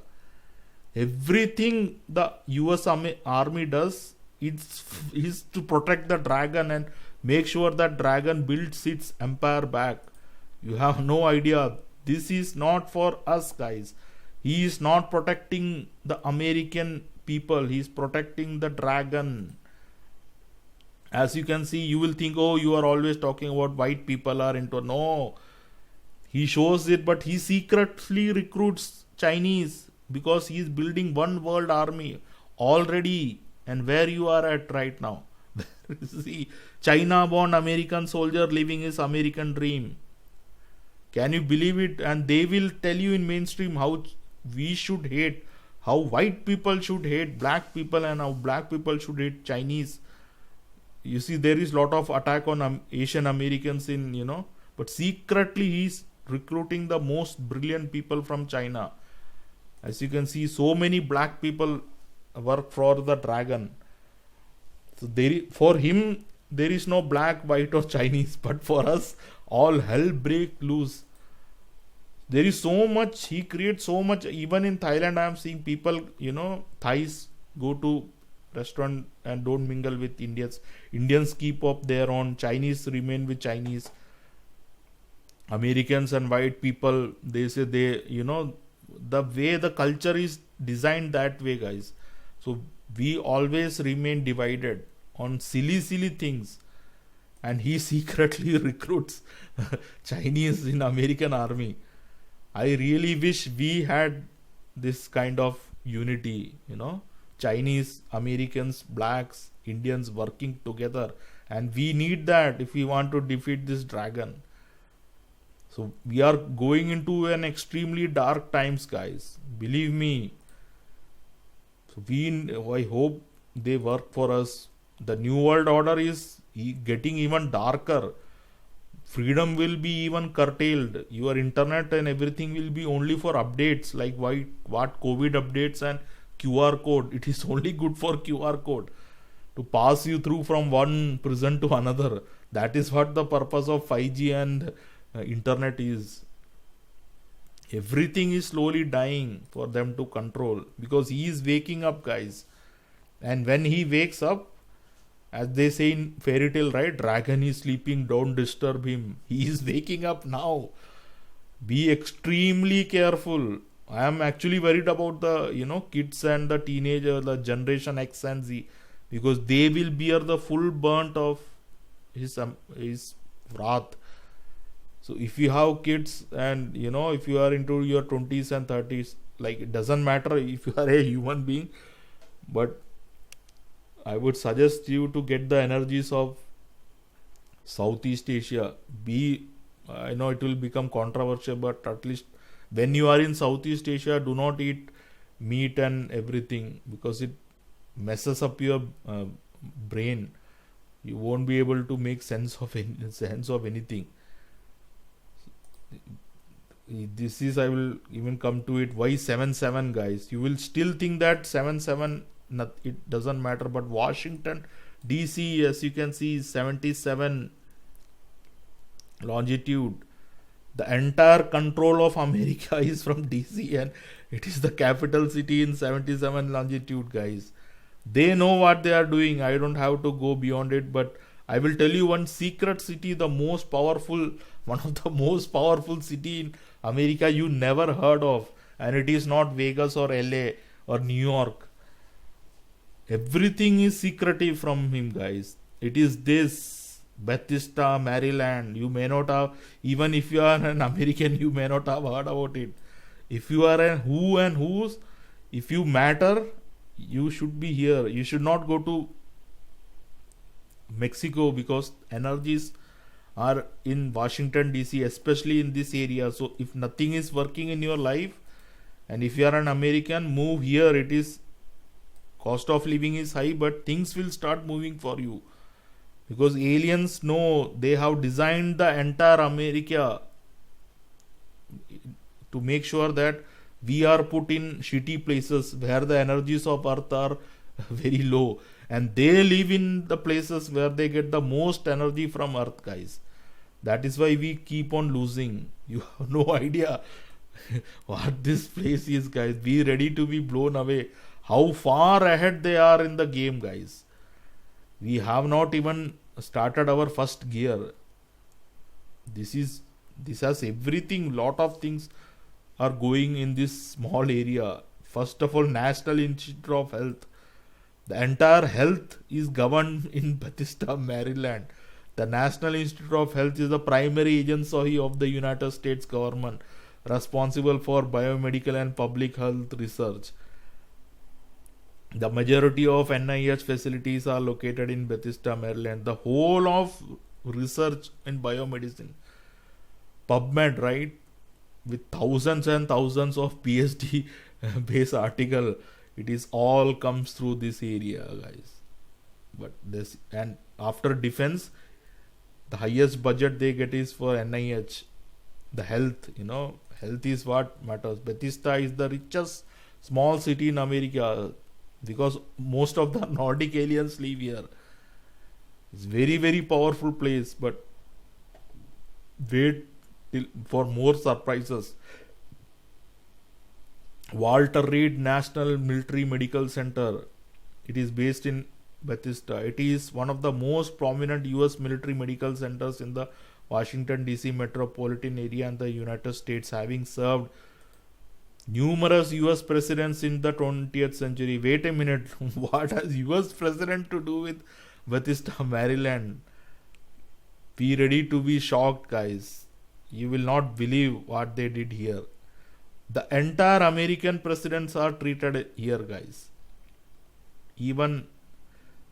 Everything the US army does is to protect the dragon and make sure that dragon builds its empire back. You have no idea. This is not for us, guys. He is not protecting the American people. He is protecting the dragon. As you can see, you will think, oh, you are always talking about white people are into. No. He shows it, but he secretly recruits Chinese because he is building one world army already. And where you are at right now. See, China-born American soldier living his American dream. Can you believe it? And they will tell you in mainstream how we should hate, how white people should hate black people, and how black people should hate Chinese. You see, there is lot of attack on Asian Americans but secretly he's recruiting the most brilliant people from China. As you can see, so many black people work for the dragon. So for him, there is no black, white or Chinese, but for us, all hell break loose. There is so much, he creates so much. Even in Thailand, I am seeing people, Thais go to restaurant and don't mingle with Indians. Indians keep up their own. Chinese remain with Chinese. Americans and white people, they say the way the culture is designed that way, guys. So we always remain divided on silly things. And he secretly recruits Chinese in American army. I really wish we had this kind of unity, Chinese, Americans, blacks, Indians working together And we need that if we want to defeat this dragon. So we are going into an extremely dark times, guys. Believe me. So I hope they work for us. The new world order is getting even darker. Freedom will be even curtailed. Your internet and everything will be only for updates, like what COVID updates and QR code. It is only good for QR code to pass you through from one prison to another. That is what the purpose of 5G and internet is. Everything is slowly dying for them to control, because he is waking up, guys. And when he wakes up, as they say in fairy tale, right? Dragon is sleeping, don't disturb him. He is waking up now. Be extremely careful. I am actually worried about the kids and the teenager, the generation X and Z, because they will bear the full burnt of his wrath. So if you have kids, and if you are into your 20s and 30s, like, it doesn't matter if you are a human being, but I would suggest you to get the energies of Southeast Asia. I know it will become controversial, but at least when you are in Southeast Asia, do not eat meat and everything, because it messes up your brain. You won't be able to make sense of anything. This is, I will even come to it, why 7-7, guys. You will still think that 7-7, it doesn't matter, but Washington DC, as you can see, is 77 longitude. The entire control of America is from DC, and it is the capital city in 77 longitude, guys. They know what they are doing. I don't have to go beyond it, but I will tell you one secret city, one of the most powerful city in America you never heard of, and it is not Vegas or LA or New York. Everything is secretive from him, guys. It is this Bethesda, Maryland. You may not have, even if you are an American, you may not have heard about it. If you are a who and whose, if you matter, you should be here. You should not go to Mexico, because energies are in Washington DC, especially in this area. So if nothing is working in your life, and if you are an American, move here. It is, cost of living is high, but things will start moving for you, because aliens know, they have designed the entire America to make sure that we are put in shitty places where the energies of earth are very low, and they live in the places where they get the most energy from earth, guys. That is why we keep on losing. You have no idea what this place is, guys. Be ready to be blown away. How far ahead they are in the game, guys. We have not even started our first gear. This has everything. Lot of things are going in this small area. First of all, National Institute of Health. The entire health is governed in Bethesda, Maryland. The National Institute of Health is the primary agency of the United States government, responsible for biomedical and public health research. The majority of NIH facilities are located in Bethesda, Maryland. The whole of research in biomedicine, PubMed, right, with thousands and thousands of PhD based article, it is all comes through this area, guys. But this, and after defense, the highest budget they get is for NIH. The health, health is what matters. Bethesda is the richest small city in America, because most of the Nordic aliens live here. It's very, very powerful place, but wait for more surprises. Walter Reed National Military Medical Center. It is based in Bethesda. It is one of the most prominent US military medical centers in the Washington DC metropolitan area and the United States, having served numerous US presidents in the 20th century. Wait a minute, what has US president to do with Bethesda, Maryland? Be ready to be shocked, guys. You will not believe what they did here. The entire American presidents are treated here, guys. Even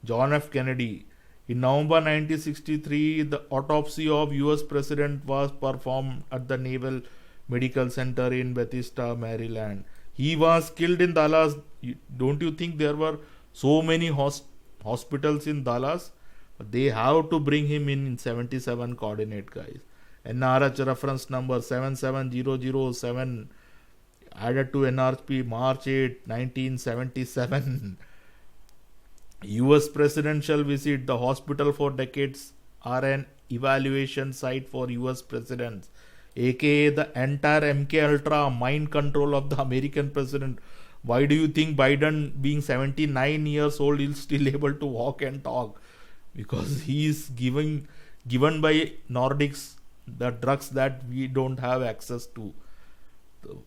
John F. Kennedy, In November 1963, the autopsy of US President was performed at the Naval Medical Center in Bethesda, Maryland. He was killed in Dallas. Don't you think there were so many hospitals in Dallas? They have to bring him in 77 coordinate, guys. NRH reference number 77007 added to NRP March 8, 1977. US presidential visit. The hospital for decades are an evaluation site for US presidents, aka the entire MK Ultra mind control of the American president. Why do you think Biden, being 79 years old, is still able to walk and talk? Because he is given by Nordics the drugs that we don't have access to. So,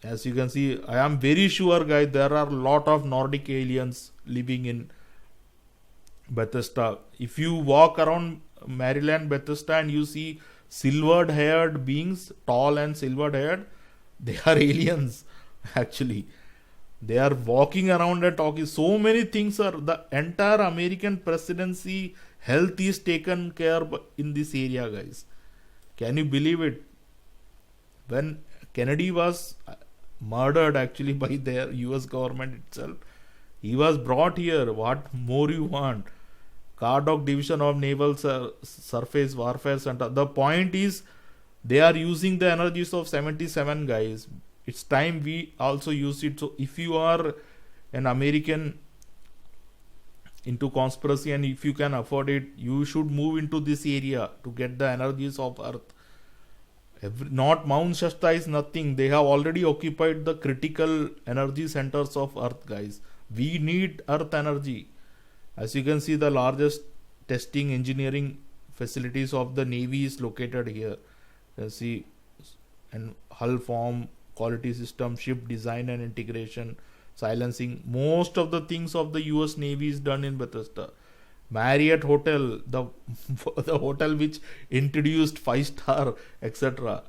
as you can see, I am very sure, guys, there are a lot of Nordic aliens living in Bethesda. If you walk around Maryland, Bethesda, and you see silvered haired beings, tall and silvered haired, they are aliens actually. They are walking around and talking. So many things are, the entire American presidency health is taken care in this area, guys. Can you believe it? When Kennedy was murdered actually by their US government itself, he was brought here. What more you want? Cardog Division of Naval Surface Warfare Center. The point is, they are using the energies of 77, guys. It's time we also use it. So if you are an American into conspiracy, and if you can afford it, you should move into this area to get the energies of Earth. Not Mount Shasta is nothing. They have already occupied the critical energy centers of Earth, guys. We need Earth energy. As you can see, the largest testing engineering facilities of the Navy is located here. You see, and hull form, quality system, ship design and integration, silencing. Most of the things of the US Navy is done in Bethesda. Marriott Hotel, the hotel which introduced 5-star, etc.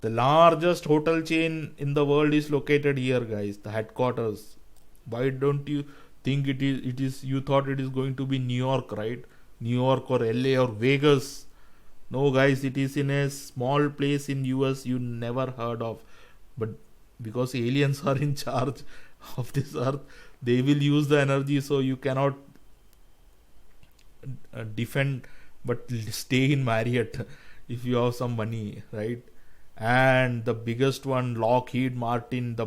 The largest hotel chain in the world is located here, guys. The headquarters. Why don't you think it is? You thought it is going to be New York, right? New York or LA or Vegas. No, guys, it is in a small place in US you never heard of. But because aliens are in charge of this earth, they will use the energy, so you cannot defend but stay in Marriott if you have some money, right? And the biggest one, Lockheed Martin, the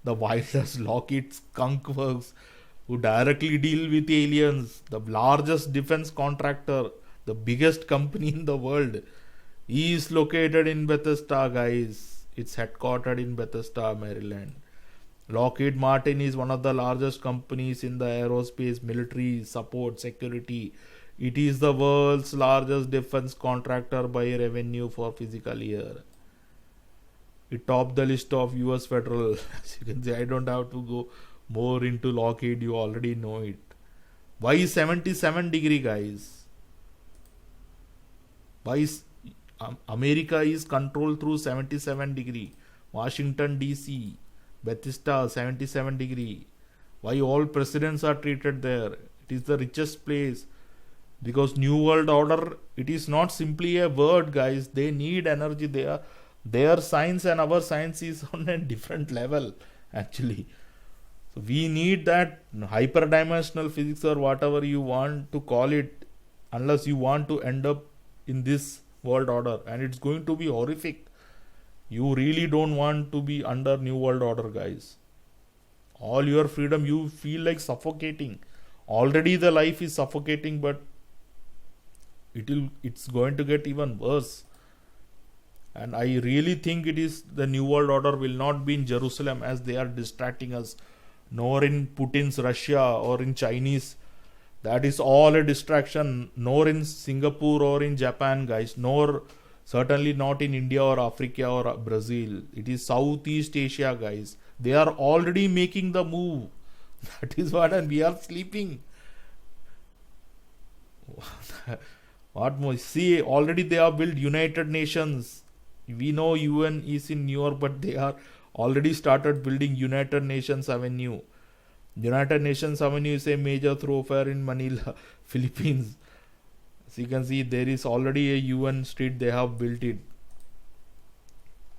wildest Lockheed Skunk Works, who directly deal with aliens, the largest defense contractor, the biggest company in the world, is located in Bethesda, guys. It's headquartered in Bethesda, Maryland. Lockheed Martin is one of the largest companies in the aerospace, military, support, security. It is the world's largest defense contractor by revenue for fiscal year. It topped the list of US federal. As you can see, I don't have to go more into Lockheed, you already know it. Why 77 degree, guys? Why is America is controlled through 77 degree? Washington DC, Bethesda 77 degree. Why all presidents are treated there? It is the richest place. Because New World Order, it is not simply a word, guys. They need energy. Their science and our science is on a different level, actually. So we need that hyperdimensional physics or whatever you want to call it, unless you want to end up in this world order, and it's going to be horrific. You really don't want to be under New World Order, guys. All your freedom, you feel like suffocating. Already the life is suffocating, but it's going to get even worse. And I really think it is the New World Order will not be in Jerusalem, as they are distracting us, nor in Putin's Russia or in Chinese. That is all a distraction. Nor in Singapore or in Japan, guys. Nor certainly not in India or Africa or Brazil. It is Southeast Asia, guys. They are already making the move. That is what, and we are sleeping. What more? See, already they have built United Nations. We know UN is in New York, but they are already started building United Nations Avenue. United Nations Avenue is a major thoroughfare in Manila, Philippines. So you can see there is already a UN street, they have built it.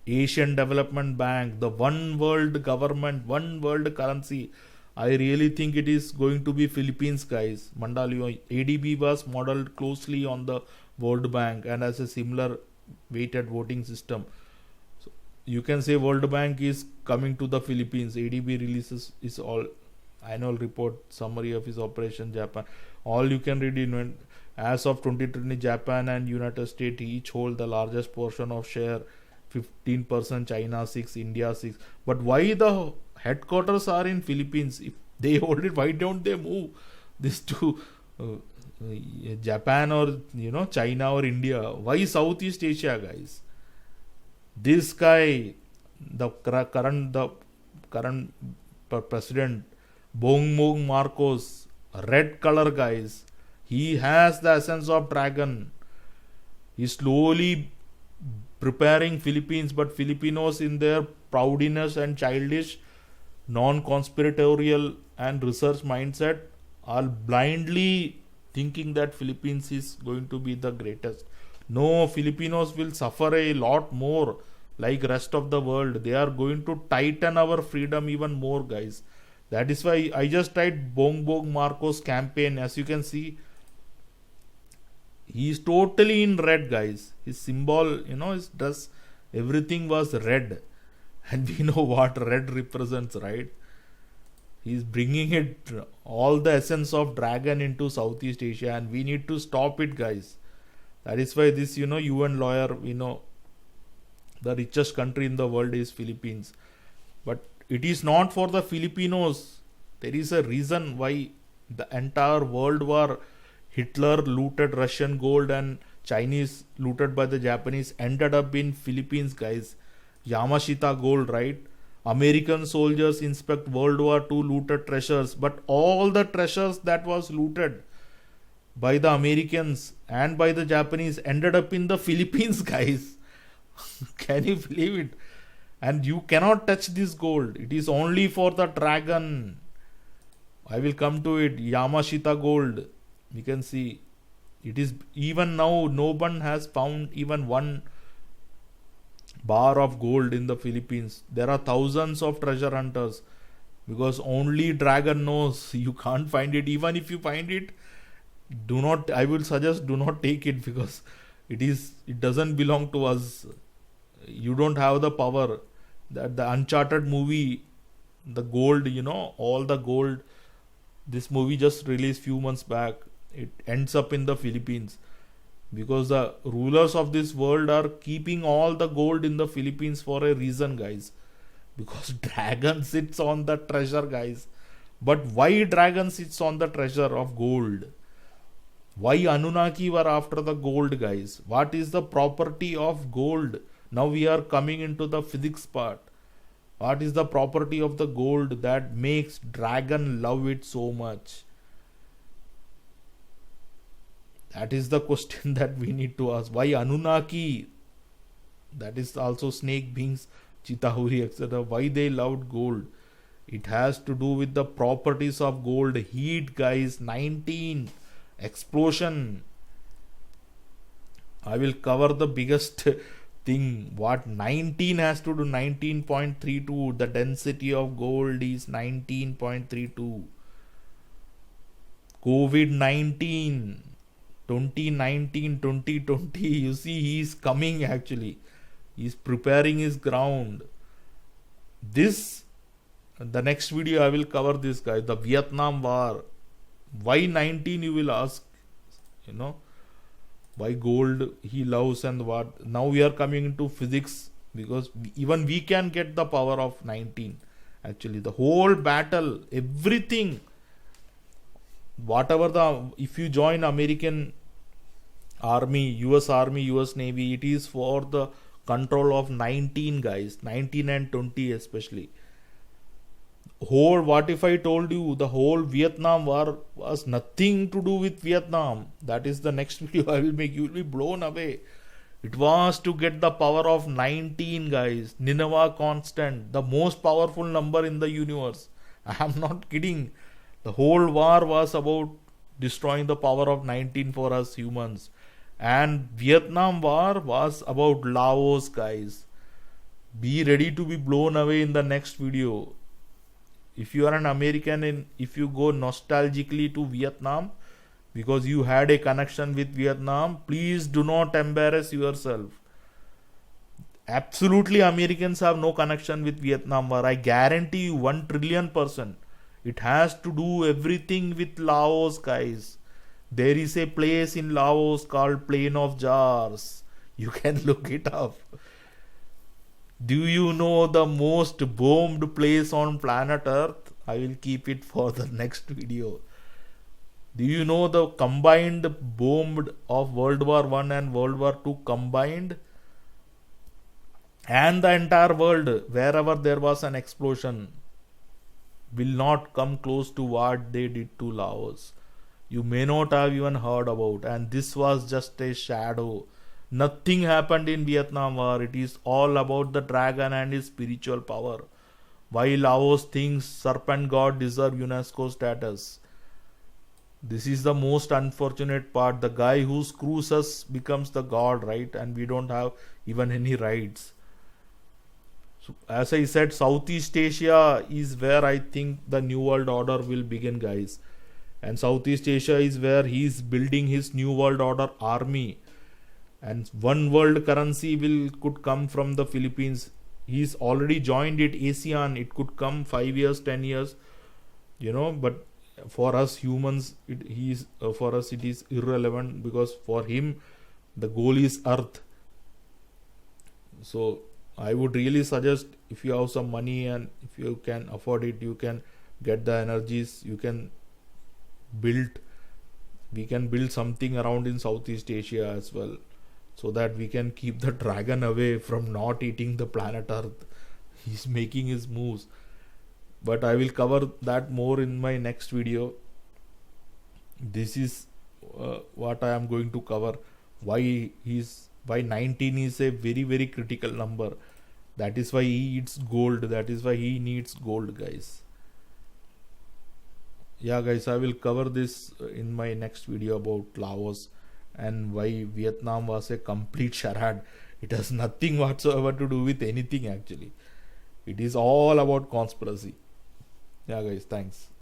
Asian Development Bank, the one world government, one world currency. I really think it is going to be Philippines, guys. Mandalio ADB was modeled closely on the World Bank and has a similar weighted voting system. So you can say World Bank is coming to the Philippines. ADB releases is all annual report summary of his operation Japan. All you can read in as of 2020, Japan and United States each hold the largest portion of share. 15%, China 6, India 6. But why the headquarters are in Philippines? If they hold it, why don't they move this to Japan or China or India? Why Southeast Asia, guys? This guy, the current president, Bongbong Marcos, red color, guys. He has the essence of dragon. He slowly preparing Philippines, but Filipinos in their proudness and childish, non-conspiratorial and research mindset are blindly thinking that Philippines is going to be the greatest. No, Filipinos will suffer a lot more like rest of the world. They are going to tighten our freedom even more, guys. That is why I just tried Bongbong Marcos campaign. As you can see, he is totally in red, guys. His symbol, his dress, everything was red. And we know what red represents, right? He is bringing it, all the essence of dragon into Southeast Asia, and we need to stop it, guys. That is why this, UN lawyer, the richest country in the world is Philippines. But it is not for the Filipinos. There is a reason why the entire World War, Hitler looted Russian gold and Chinese looted by the Japanese, ended up in Philippines, guys. Yamashita gold, right? American soldiers inspect World War II looted treasures, but all the treasures that was looted by the Americans and by the Japanese ended up in the Philippines, guys. Can you believe it? And you cannot touch this gold. It is only for the dragon. I will come to it. Yamashita gold. You can see it is even now no one has found even one bar of gold in the Philippines. There are thousands of treasure hunters because only dragon knows. You can't find it. Even if you find it, I will suggest do not take it because it doesn't belong to us. You don't have the power. That the Uncharted movie, the gold, all the gold, this movie just released few months back. It ends up in the Philippines because the rulers of this world are keeping all the gold in the Philippines for a reason, guys. Because dragon sits on the treasure, guys. But why dragon sits on the treasure of gold? Why Anunnaki were after the gold, guys? What is the property of gold? Now we are coming into the physics part. What is the property of the gold that makes dragon love it so much? That is the question that we need to ask. Why Anunnaki? That is also snake beings, Chitahuri, etc. Why they loved gold? It has to do with the properties of gold. Heat, guys. 19. Explosion. I will cover the biggest thing. What 19 has to do. 19.32. The density of gold is 19.32. COVID-19. 2019, 2020, you see he is coming actually. He is preparing his ground. The next video I will cover this, guys. The Vietnam War. Why 19 you will ask? Why gold he loves and what. Now we are coming into physics because even we can get the power of 19. Actually, the whole battle, everything. If you join American Army, US Navy, it is for the control of 19, guys. 19 and 20 especially. What if I told you the whole Vietnam War was nothing to do with Vietnam? That is the next video I will make. You will be blown away. It was to get the power of 19, guys. Nineveh constant, the most powerful number in the universe. I am not kidding. The whole war was about destroying the power of 19 for us humans. And Vietnam War was about Laos, guys. Be ready to be blown away in the next video. If you are an American and if you go nostalgically to Vietnam because you had a connection with Vietnam, please do not embarrass yourself. Absolutely, Americans have no connection with Vietnam War. I guarantee you 1 trillion%. It has to do everything with Laos, guys. There is a place in Laos called Plain of Jars. You can look it up. Do you know the most bombed place on planet Earth? I will keep it for the next video. Do you know the combined bombed of World War I and World War II combined? And the entire world, wherever there was an explosion, will not come close to what they did to Laos. You may not have even heard about, and this was just a shadow. Nothing happened in Vietnam War. It is all about the dragon and his spiritual power. Why Laos thinks Serpent God deserve UNESCO status. This is the most unfortunate part. The guy who screws us becomes the god, right? And we don't have even any rights. So, as I said, Southeast Asia is where I think the New World Order will begin, guys. And Southeast Asia is where he is building his New World Order army. And one world currency could come from the Philippines. He's already joined it, ASEAN. It could come 5 years, 10 years, but for us humans, for us it is irrelevant because for him the goal is Earth. So I would really suggest, if you have some money and if you can afford it, you can get the energies, we can build something around in Southeast Asia as well, so that we can keep the dragon away from not eating the planet Earth. He's making his moves. But I will cover that more in my next video. This is what I am going to cover. Why 19 is a very, very critical number. That is why he eats gold. That is why he needs gold, guys. Yeah, guys, I will cover this in my next video about Laos and why Vietnam was a complete charade. It has nothing whatsoever to do with anything actually. It is all about conspiracy. Yeah, guys, thanks.